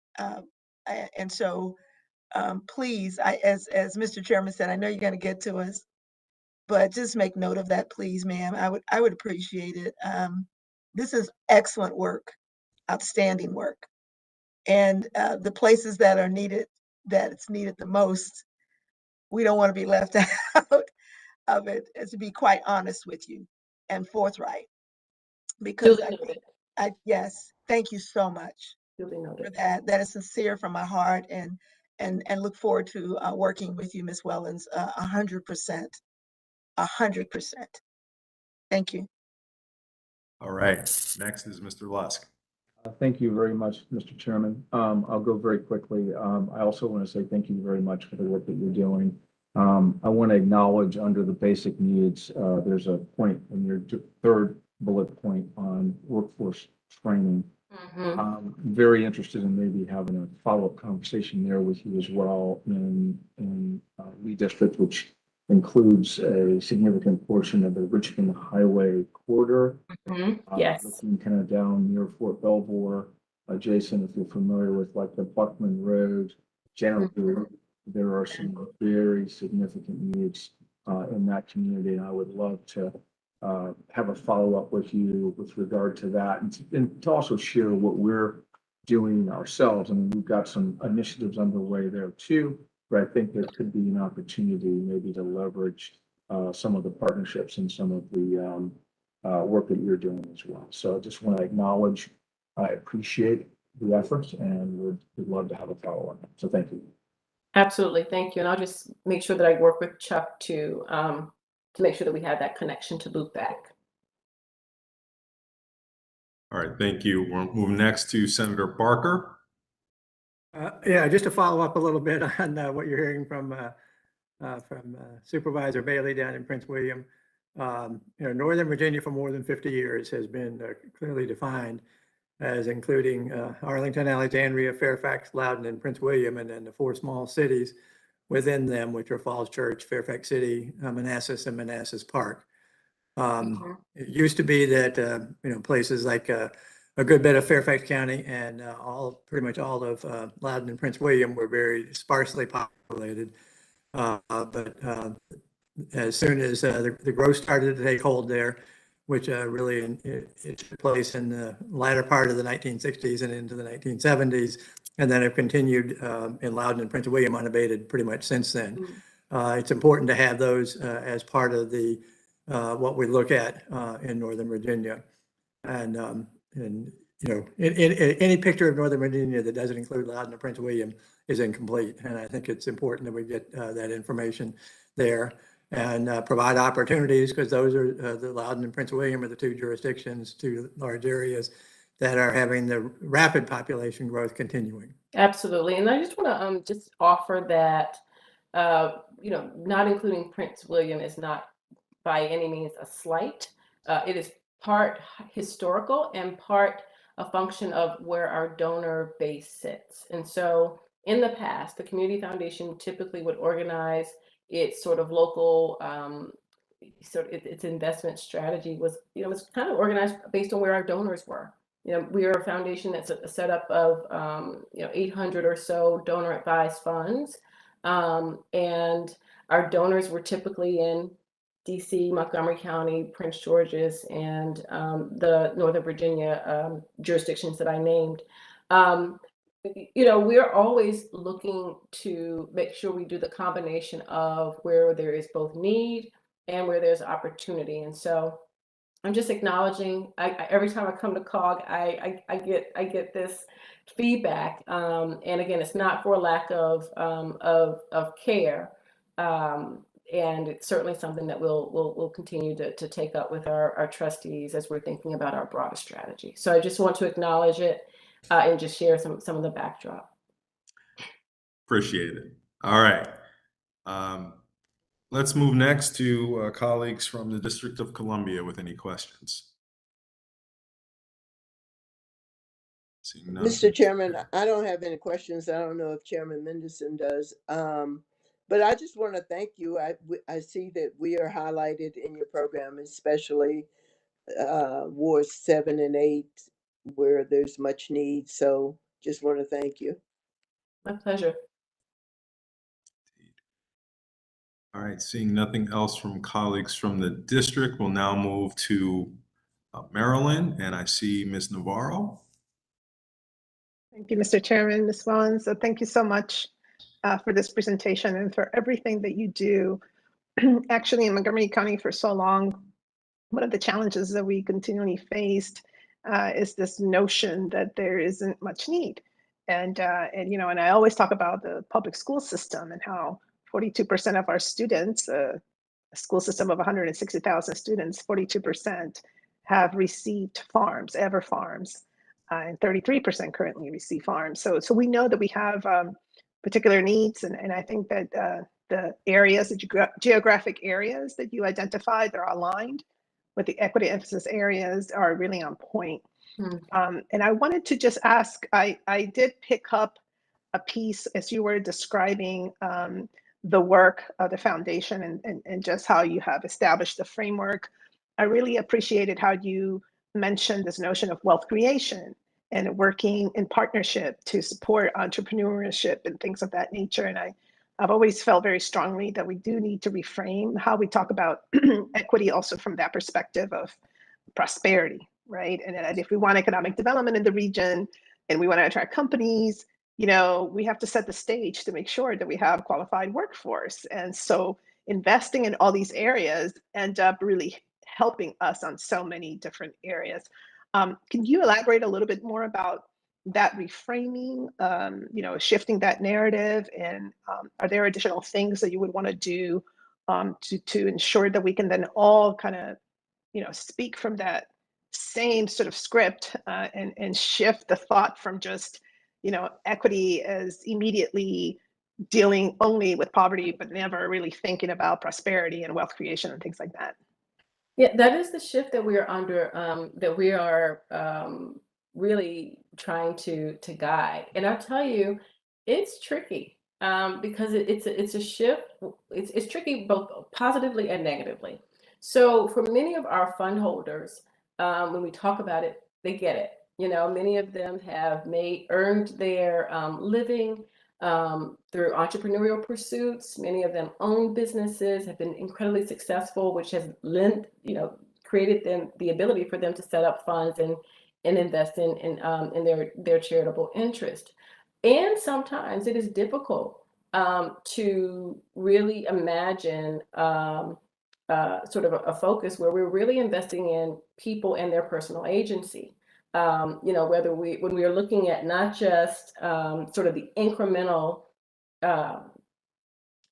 And so please, as Mr. Chairman said, I know you're going to get to us, but just make note of that, please, ma'am. I would appreciate it. This is excellent work, outstanding work. And the places that are needed, that it's needed the most, we don't want to be left out of it, to be quite honest with you and forthright. Because yes, thank you so much for that. That is sincere from my heart, and look forward to working with you, Ms. Wellens, 100%. 100%. Thank you. All right. Next is Mr. Lusk. Thank you very much, Mr. Chairman. I'll go very quickly. I also want to say thank you very much for the work that you're doing. I want to acknowledge under the basic needs, there's a point in your third bullet point on workforce training. I'm very interested in maybe having a follow-up conversation there with you as well in Lee District, which includes a significant portion of the Richmond Highway corridor. Yes. Looking kind of down near Fort Belvoir, adjacent, if you're familiar with like the Buckman Road, generally there are some very significant needs in that community, and I would love to have a follow-up with you with regard to that, and to also share what we're doing ourselves. I mean, we've got some initiatives underway there too, but I think there could be an opportunity maybe to leverage some of the partnerships and some of the work that you're doing as well. So I just want to acknowledge, I appreciate the efforts, and would love to have a follow-up. So thank you. Absolutely, thank you. And I'll just make sure that I work with Chuck to make sure that we have that connection to loop back. All right, thank you. We'll move next to Senator Barker. Yeah, just to follow up a little bit on what you're hearing from Supervisor Bailey down in Prince William. You know, Northern Virginia for more than 50 years has been clearly defined as including Arlington, Alexandria, Fairfax, Loudoun, and Prince William, and then the 4 small cities within them, which are Falls Church, Fairfax City, Manassas, and Manassas Park. It used to be that you know, places like a good bit of Fairfax County and pretty much all of Loudoun and Prince William were very sparsely populated. But as soon as the growth started to take hold there, which really it took place in the latter part of the 1960s and into the 1970s, and then it continued in Loudoun and Prince William unabated pretty much since then. It's important to have those as part of the what we look at in Northern Virginia, and you know, any picture of Northern Virginia that doesn't include Loudoun and Prince William is incomplete, and I think it's important that we get that information there and provide opportunities, because those are the Loudoun and Prince William are the 2 jurisdictions, 2 large areas that are having the rapid population growth continuing. Absolutely, and I just want to just offer that you know, not including Prince William is not by any means a slight. It is part historical and part a function of where our donor base sits. And so in the past, the Community Foundation typically would organize its sort of local, its investment strategy was, you know, it's kind of organized based on where our donors were. You know, we are a foundation that's a setup of, you know, 800 or so donor advised funds. And our donors were typically in DC, Montgomery County, Prince George's, and the Northern Virginia jurisdictions that I named. You know, we're always looking to make sure we do the combination of where there is both need and where there's opportunity. And so I'm just acknowledging, every time I come to COG, I get this feedback. And again, it's not for lack of care. And it's certainly something that we'll continue to take up with our trustees as we're thinking about our broader strategy. So I just want to acknowledge it and just share some of the backdrop. Appreciate it. All right. Let's move next to colleagues from the District of Columbia with any questions. Seeing none. Mr. Chairman, I don't have any questions. I don't know if Chairman Mendelson does. But I just want to thank you. I see that we are highlighted in your program, especially wards 7 and 8, where there's much need. So just want to thank you. My pleasure. All right, seeing nothing else from colleagues from the district, we'll now move to Maryland, and I see Ms. Navarro. Thank you, Mr. Chairman, Ms. Wellens. So thank you so much for this presentation and for everything that you do. Actually, in Montgomery County for so long, one of the challenges that we continually faced is this notion that there isn't much need. And I always talk about the public school system and how 42% of our students, a school system of 160,000 students, 42% have received farms, ever farms, and 33% currently receive farms. So we know that we have particular needs, and I think that the areas, the geographic areas that you identified, they're aligned with the equity emphasis areas are really on point. And I wanted to just ask, I did pick up a piece as you were describing the work of the foundation and just how you have established the framework. I really appreciated how you mentioned this notion of wealth creation and working in partnership to support entrepreneurship and things of that nature. And I've always felt very strongly that we do need to reframe how we talk about equity also from that perspective of prosperity, right? And if we want economic development in the region and we want to attract companies, we have to set the stage to make sure that we have qualified workforce. And so investing in all these areas end up really helping us on so many different areas. Can you elaborate a little bit more about that reframing, shifting that narrative? And are there additional things that you would want to do to ensure that we can then all kind of, speak from that same sort of script and shift the thought from just, equity as immediately dealing only with poverty, but never really thinking about prosperity and wealth creation and things like that? Yeah, that is the shift that we are under, that we are really trying to guide. And I'll tell you, it's tricky because it's a shift. It's tricky both positively and negatively. So for many of our fund holders, when we talk about it, they get it. Many of them have earned their living through entrepreneurial pursuits. Many of them own businesses, have been incredibly successful, which has created them the ability for them to set up funds and invest in their charitable interest. And sometimes it is difficult to really imagine sort of a focus where we're really investing in people and their personal agency. Whether when we are looking at not just sort of the incremental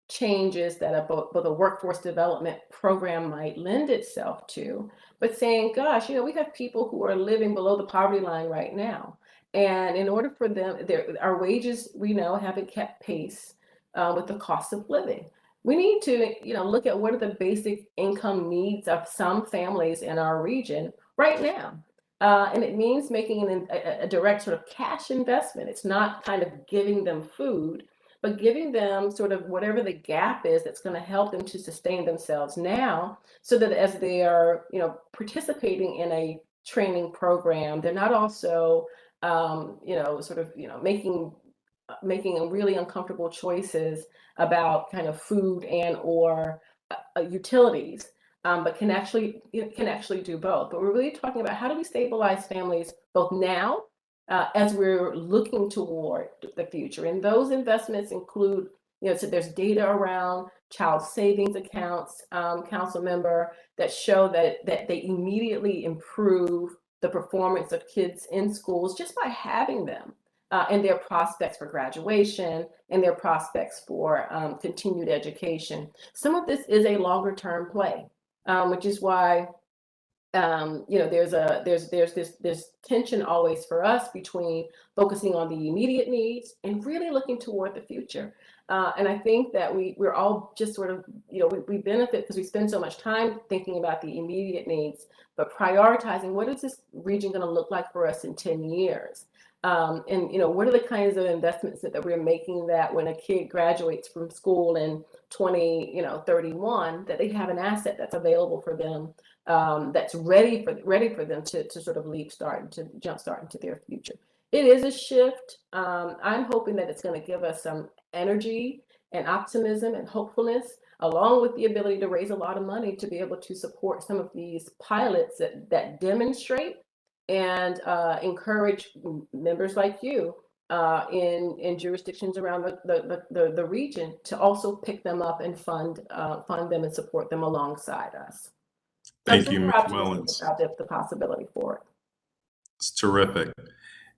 changes that both a workforce development program might lend itself to, but saying, gosh, we have people who are living below the poverty line right now. And in order for them, our wages, we know, haven't kept pace with the cost of living. We need to, look at what are the basic income needs of some families in our region right now. And it means making a direct sort of cash investment. It's not kind of giving them food, but giving them sort of whatever the gap is that's going to help them to sustain themselves now, so that as they are, participating in a training program, they're not also, making really uncomfortable choices about kind of food and or utilities. But can actually do both. But we're really talking about how do we stabilize families both now as we're looking toward the future. And those investments include So there's data around child savings accounts, council member, that show that they immediately improve the performance of kids in schools just by having them, and their prospects for graduation and their prospects for continued education. Some of this is a longer term play, which is why there's this tension always for us between focusing on the immediate needs and really looking toward the future. And I think that we're all just sort of, we benefit because we spend so much time thinking about the immediate needs, but prioritizing what is this region going to look like for us in 10 years? And what are the kinds of investments that we're making, that when a kid graduates from school in 2031, that they have an asset that's available for them, that's ready for them to sort of jumpstart into their future. It is a shift. I'm hoping that it's going to give us some energy and optimism and hopefulness, along with the ability to raise a lot of money to be able to support some of these pilots that demonstrate and encourage members like you in jurisdictions around the region to also pick them up and fund them and support them alongside us. Thank you, Ms. Wellens. About the possibility for it. It's terrific.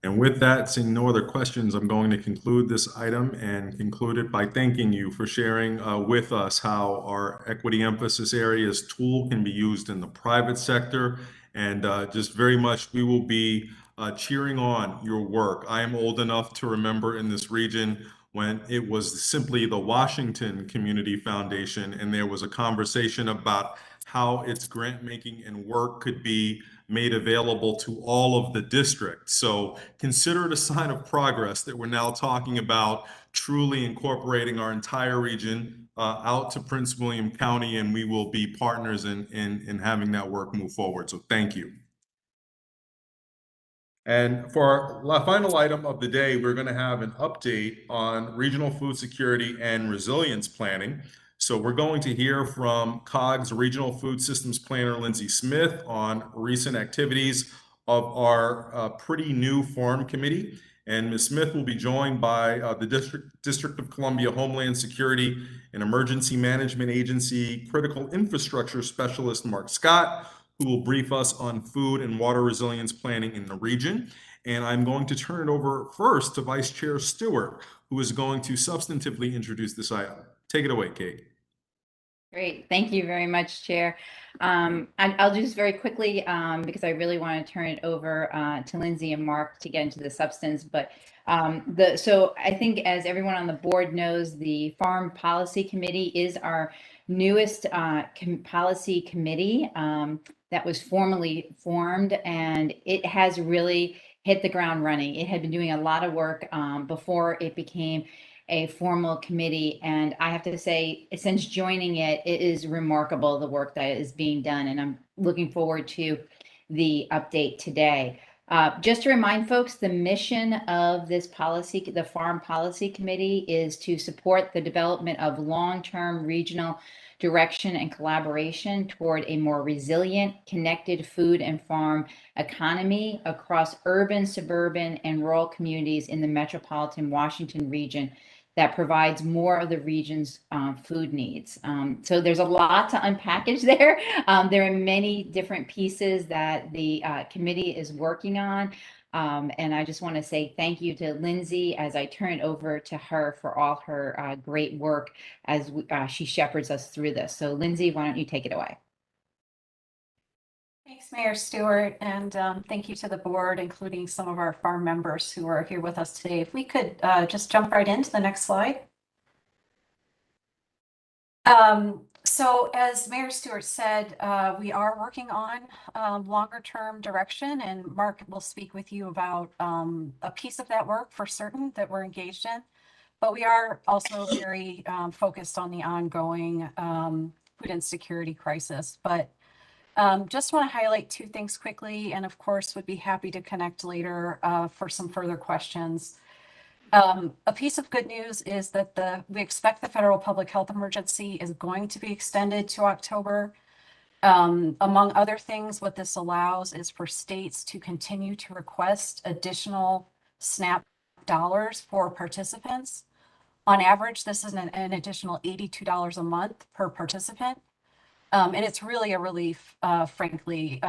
And with that, seeing no other questions, I'm going to conclude this item and conclude it by thanking you for sharing with us how our equity emphasis areas tool can be used in the private sector. And just very much, we will be cheering on your work. I am old enough to remember in this region when it was simply the Washington Community Foundation, and there was a conversation about how its grant making and work could be made available to all of the districts. So consider it a sign of progress that we're now talking about truly incorporating our entire region out to Prince William County, and we will be partners in having that work move forward. So thank you. And for our final item of the day, we're going to have an update on regional food security and resilience planning. So we're going to hear from COG's Regional Food Systems Planner, Lindsay Smith, on recent activities of our pretty new farm committee. And Ms. Smith will be joined by the District of Columbia Homeland Security and Emergency Management Agency Critical Infrastructure Specialist, Mark Scott, who will brief us on food and water resilience planning in the region. And I'm going to turn it over first to Vice Chair Stewart, who is going to substantively introduce this item. Take it away, Kate. Great. Thank you very much, Chair. I'll do this very quickly because I really want to turn it over to Lindsay and Mark to get into the substance. But so I think, as everyone on the board knows, the Farm Policy Committee is our newest policy committee that was formally formed, and it has really hit the ground running. It had been doing a lot of work before it became a formal committee, and I have to say, since joining it, it is remarkable the work that is being done, and I'm looking forward to the update today. Just to remind folks, the mission of this policy, the Farm Policy Committee, is to support the development of long-term regional direction and collaboration toward a more resilient, connected food and farm economy across urban, suburban, and rural communities in the metropolitan Washington region that provides more of the region's food needs. So there's a lot to unpackage there. There are many different pieces that the committee is working on. And I just want to say thank you to Lindsay as I turn it over to her for all her great work as she shepherds us through this. So Lindsay, why don't you take it away? Thanks, Mayor Stewart, and thank you to the board, including some of our farm members who are here with us today. If we could just jump right into the next slide. So as Mayor Stewart said, we are working on longer term direction, and Mark will speak with you about a piece of that work for certain that we're engaged in. But we are also very focused on the ongoing food insecurity crisis. But just want to highlight two things quickly, and of course would be happy to connect later for some further questions. A piece of good news is that we expect the federal public health emergency is going to be extended to October. Among other things, what this allows is for states to continue to request additional SNAP dollars for participants. On average, this is an additional $82 a month per participant. And it's really a relief, frankly.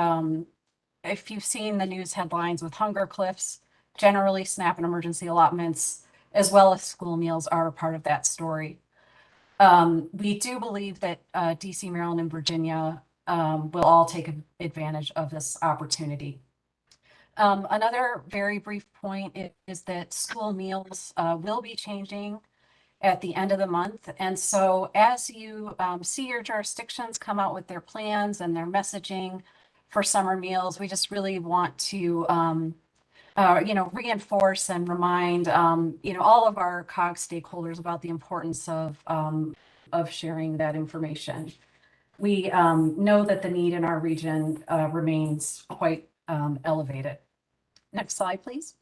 If you've seen the news headlines with hunger cliffs, generally SNAP and emergency allotments, as well as school meals, are a part of that story. We do believe that DC, Maryland, and Virginia will all take advantage of this opportunity. Another very brief point is that school meals will be changing at the end of the month. And so as you see your jurisdictions come out with their plans and their messaging for summer meals, we just really want to reinforce and remind all of our COG stakeholders about the importance of sharing that information. We know that the need in our region remains quite elevated. Next slide, please.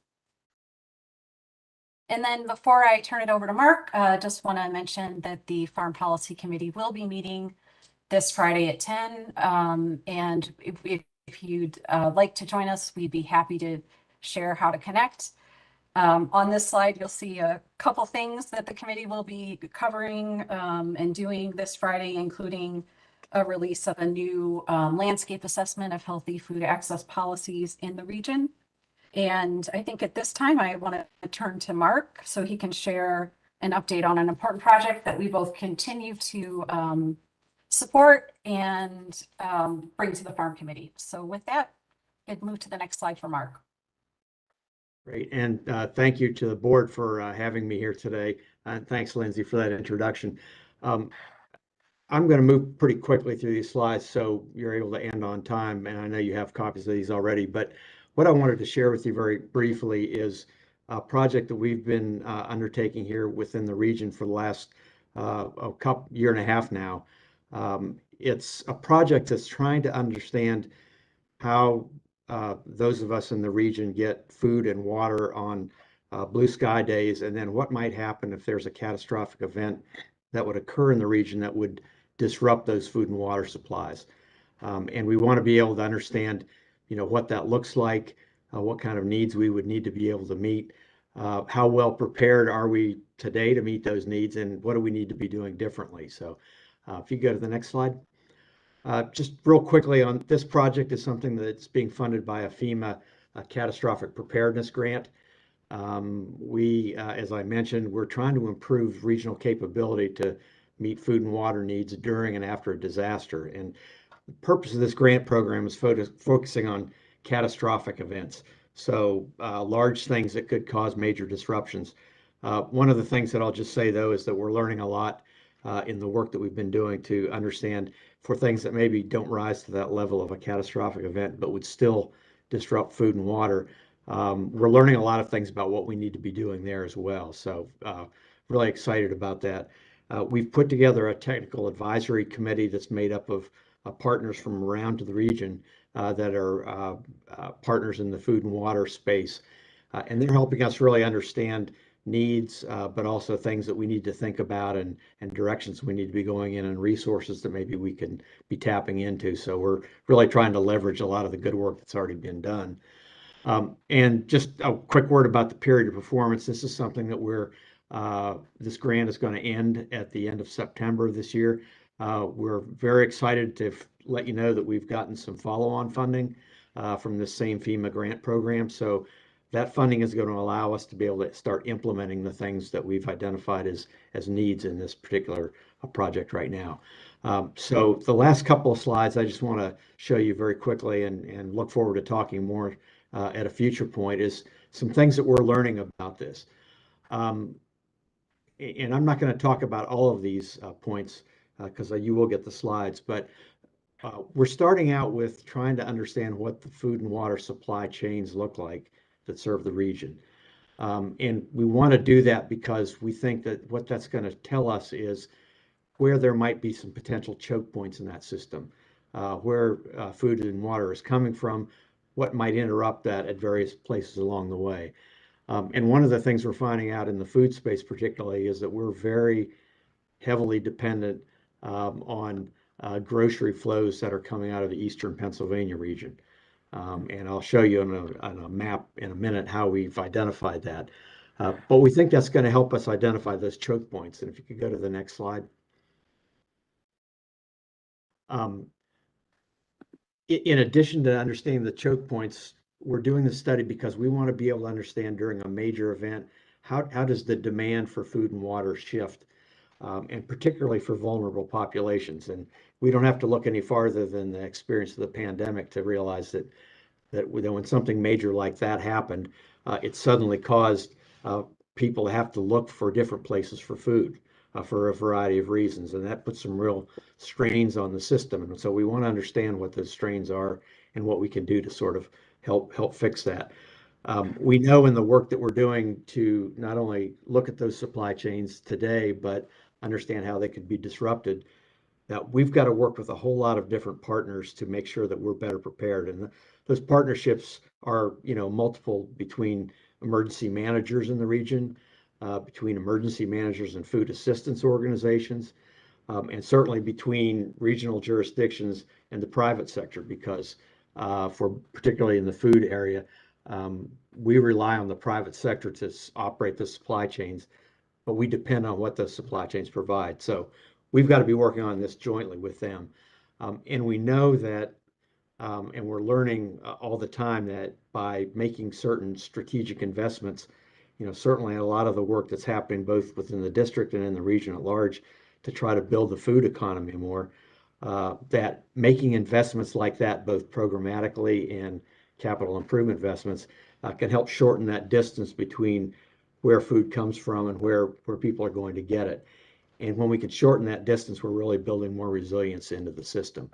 And then before I turn it over to Mark, just want to mention that the Farm Policy Committee will be meeting this Friday at 10. And if you'd like to join us, we'd be happy to share how to connect. On this slide, you'll see a couple things that the committee will be covering and doing this Friday, including a release of a new landscape assessment of healthy food access policies in the region. And I think at this time, I want to turn to Mark so he can share an update on an important project that we both continue to support and bring to the Farm Committee. So with that, I'd move to the next slide for Mark. Great, and thank you to the board for having me here today. And thanks, Lindsay, for that introduction. I'm going to move pretty quickly through these slides so you're able to end on time. And I know you have copies of these already, but what I wanted to share with you very briefly is a project that we've been undertaking here within the region for the last year and a half now. It's a project that's trying to understand how those of us in the region get food and water on blue sky days, and then what might happen if there's a catastrophic event that would occur in the region that would disrupt those food and water supplies. And we want to be able to understand, what that looks like, what kind of needs we would need to be able to meet, how well prepared are we today to meet those needs, and what do we need to be doing differently. So if you go to the next slide. Just real quickly on this project is something that's being funded by a Fema Catastrophic Preparedness grant. As I mentioned, we're trying to improve regional capability to meet food and water needs during and after a disaster. And the purpose of this grant program is focusing on catastrophic events. So large things that could cause major disruptions. One of the things that I'll just say, though, is that we're learning a lot in the work that we've been doing to understand for things that maybe don't rise to that level of a catastrophic event, but would still disrupt food and water. We're learning a lot of things about what we need to be doing there as well. So really excited about that. We've put together a technical advisory committee that's made up of partners from around the region that are partners in the food and water space. And they're helping us really understand needs, but also things that we need to think about and directions we need to be going in and resources that maybe we can be tapping into. So we're really trying to leverage a lot of the good work that's already been done. And just a quick word about the period of performance. This is something that this grant is going to end at the end of September this year. We're very excited to let you know that we've gotten some follow-on funding from this same FEMA grant program. So that funding is going to allow us to be able to start implementing the things that we've identified as needs in this particular project right now. So the last couple of slides, I just want to show you very quickly and look forward to talking more at a future point, is some things that we're learning about this. And I'm not going to talk about all of these points because you will get the slides, but we're starting out with trying to understand what the food and water supply chains look like that serve the region. And we want to do that because we think that what that's going to tell us is where there might be some potential choke points in that system, where food and water is coming from, what might interrupt that at various places along the way. And one of the things we're finding out in the food space particularly is that we're very heavily dependent on grocery flows that are coming out of the eastern Pennsylvania region. And I'll show you on a map in a minute how we've identified that. But we think that's going to help us identify those choke points. And if you could go to the next slide. In addition to understanding the choke points, we're doing the study because we want to be able to understand during a major event, how does the demand for food and water shift, and particularly for vulnerable populations. And we don't have to look any farther than the experience of the pandemic to realize that when something major like that happened, it suddenly caused people to have to look for different places for food for a variety of reasons, and that puts some real strains on the system. And so we want to understand what those strains are and what we can do to sort of help fix that. We know in the work that we're doing to not only look at those supply chains today, but understand how they could be disrupted, that we've got to work with a whole lot of different partners to make sure that we're better prepared. And those partnerships are, multiple between emergency managers in the region, between emergency managers and food assistance organizations, and certainly between regional jurisdictions and the private sector, because particularly in the food area, we rely on the private sector to operate the supply chains, but we depend on what those supply chains provide. So we've got to be working on this jointly with them. And we know that, and we're learning all the time, that by making certain strategic investments, certainly a lot of the work that's happening both within the district and in the region at large to try to build the food economy more, that making investments like that, both programmatically and capital improvement investments, can help shorten that distance between where food comes from and where people are going to get it. And when we can shorten that distance, we're really building more resilience into the system.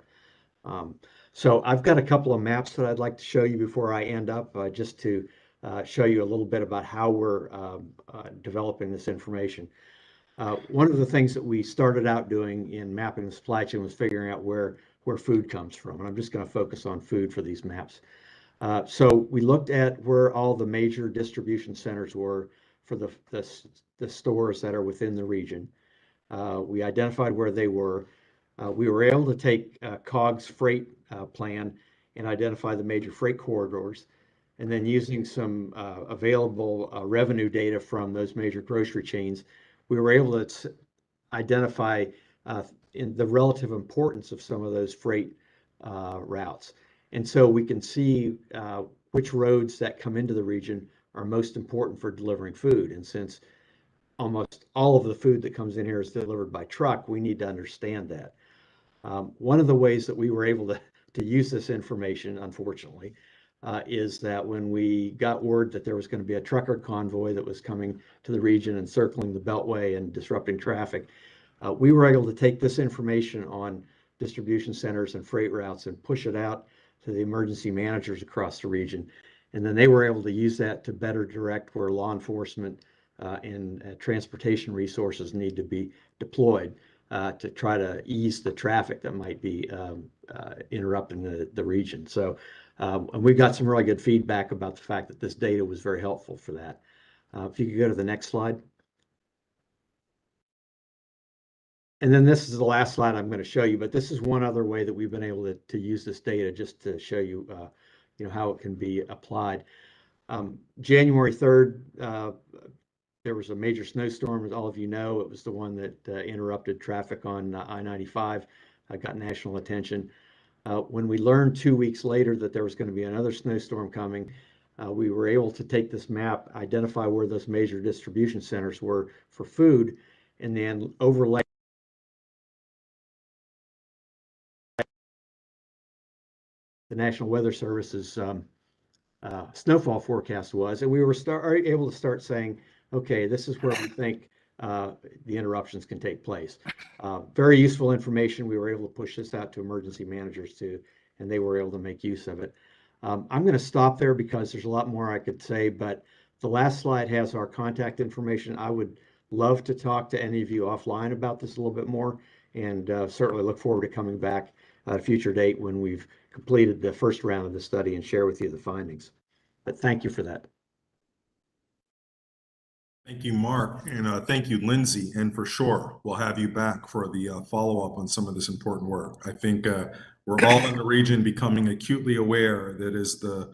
So I've got a couple of maps that I'd like to show you before I end up, just to show you a little bit about how we're developing this information. One of the things that we started out doing in mapping the supply chain was figuring out where food comes from. And I'm just going to focus on food for these maps. So we looked at where all the major distribution centers were for the stores that are within the region. We identified where they were. We were able to take COG's freight plan and identify the major freight corridors. And then using some available revenue data from those major grocery chains, we were able to identify in the relative importance of some of those freight routes. And so we can see which roads that come into the region are most important for delivering food. And since almost all of the food that comes in here is delivered by truck, we need to understand that. One of the ways that we were able to use this information, unfortunately, is that when we got word that there was going to be a trucker convoy that was coming to the region and circling the Beltway and disrupting traffic, we were able to take this information on distribution centers and freight routes and push it out to the emergency managers across the region. And then they were able to use that to better direct where law enforcement and transportation resources need to be deployed to try to ease the traffic that might be interrupting the region. So and we got some really good feedback about the fact that this data was very helpful for that. If you could go to the next slide. And then this is the last slide I'm going to show you, but this is one other way that we've been able to use this data just to show you, how it can be applied. January 3rd, there was a major snowstorm, as all of you know. It was the one that interrupted traffic on I-95, got national attention. When we learned 2 weeks later that there was going to be another snowstorm coming, we were able to take this map, identify where those major distribution centers were for food, and then overlay the National Weather Service's snowfall forecast was, and we were able to start saying, okay, this is where we think the interruptions can take place. Very useful information. We were able to push this out to emergency managers too, and they were able to make use of it. I'm going to stop there because there's a lot more I could say, but the last slide has our contact information. I would love to talk to any of you offline about this a little bit more, and certainly look forward to coming back at a future date when we've completed the first round of the study and share with you the findings. But thank you for that. Thank you, Mark, and thank you, Lindsay. And for sure, we'll have you back for the follow-up on some of this important work. I think we're all in the region becoming acutely aware that as the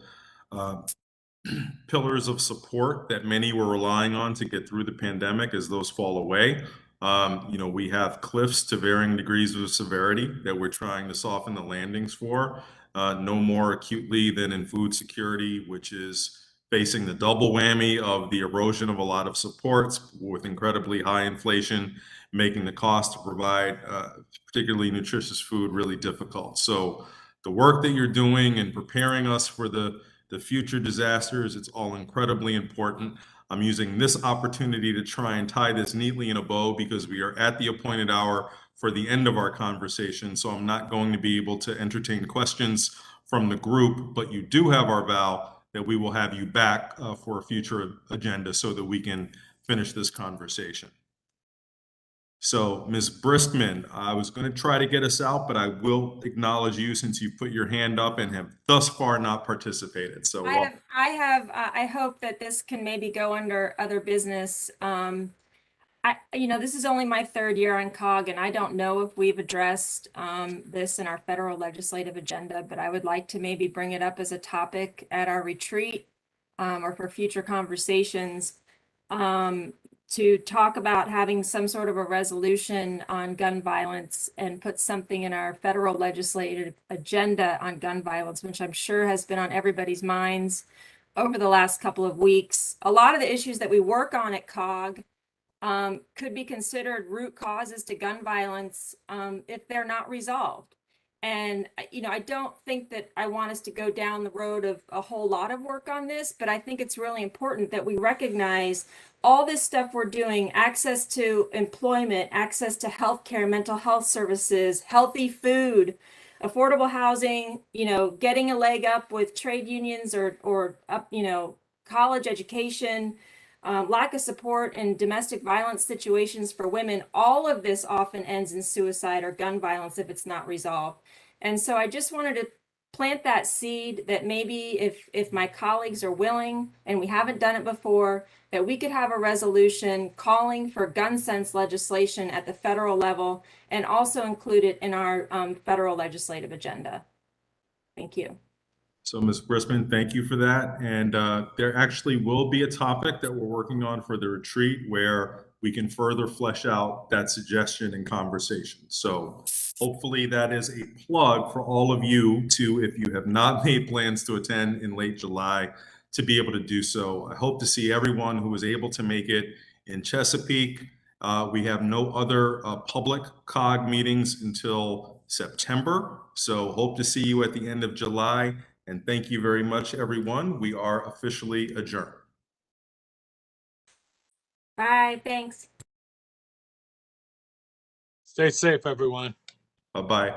pillars of support that many were relying on to get through the pandemic, as those fall away. We have cliffs to varying degrees of severity that we're trying to soften the landings for. No more acutely than in food security, which is facing the double whammy of the erosion of a lot of supports with incredibly high inflation, making the cost to provide particularly nutritious food really difficult. So the work that you're doing and preparing us for the future disasters, it's all incredibly important. I'm using this opportunity to try and tie this neatly in a bow because we are at the appointed hour for the end of our conversation. So I'm not going to be able to entertain questions from the group, but you do have our vow that we will have you back for a future agenda so that we can finish this conversation. So, Ms. Bristman, I was going to try to get us out, but I will acknowledge you since you put your hand up and have thus far not participated. So, I hope that this can maybe go under other business. This is only my third year on COG, and I don't know if we've addressed this in our federal legislative agenda, but I would like to maybe bring it up as a topic at our retreat or for future conversations. To talk about having some sort of a resolution on gun violence and put something in our federal legislative agenda on gun violence, which I'm sure has been on everybody's minds over the last couple of weeks. A lot of the issues that we work on at COG could be considered root causes to gun violence if they're not resolved. And, I don't think that I want us to go down the road of a whole lot of work on this, but I think it's really important that we recognize all this stuff we're doing: access to employment, access to healthcare, mental health services, healthy food, affordable housing, getting a leg up with trade unions or up, college education, lack of support in domestic violence situations for women. All of this often ends in suicide or gun violence if it's not resolved. And so I just wanted to plant that seed that maybe if my colleagues are willing, and we haven't done it before, that we could have a resolution calling for gun sense legislation at the federal level and also include it in our federal legislative agenda. Thank you. So, Ms. Brisman, thank you for that. And there actually will be a topic that we're working on for the retreat where we can further flesh out that suggestion and conversation. So hopefully that is a plug for all of you to, if you have not made plans to attend in late July, to be able to do so. I hope to see everyone who was able to make it in Chesapeake. We have no other public COG meetings until September. So hope to see you at the end of July. And thank you very much, everyone. We are officially adjourned. Bye, thanks. Stay safe, everyone. Bye-bye.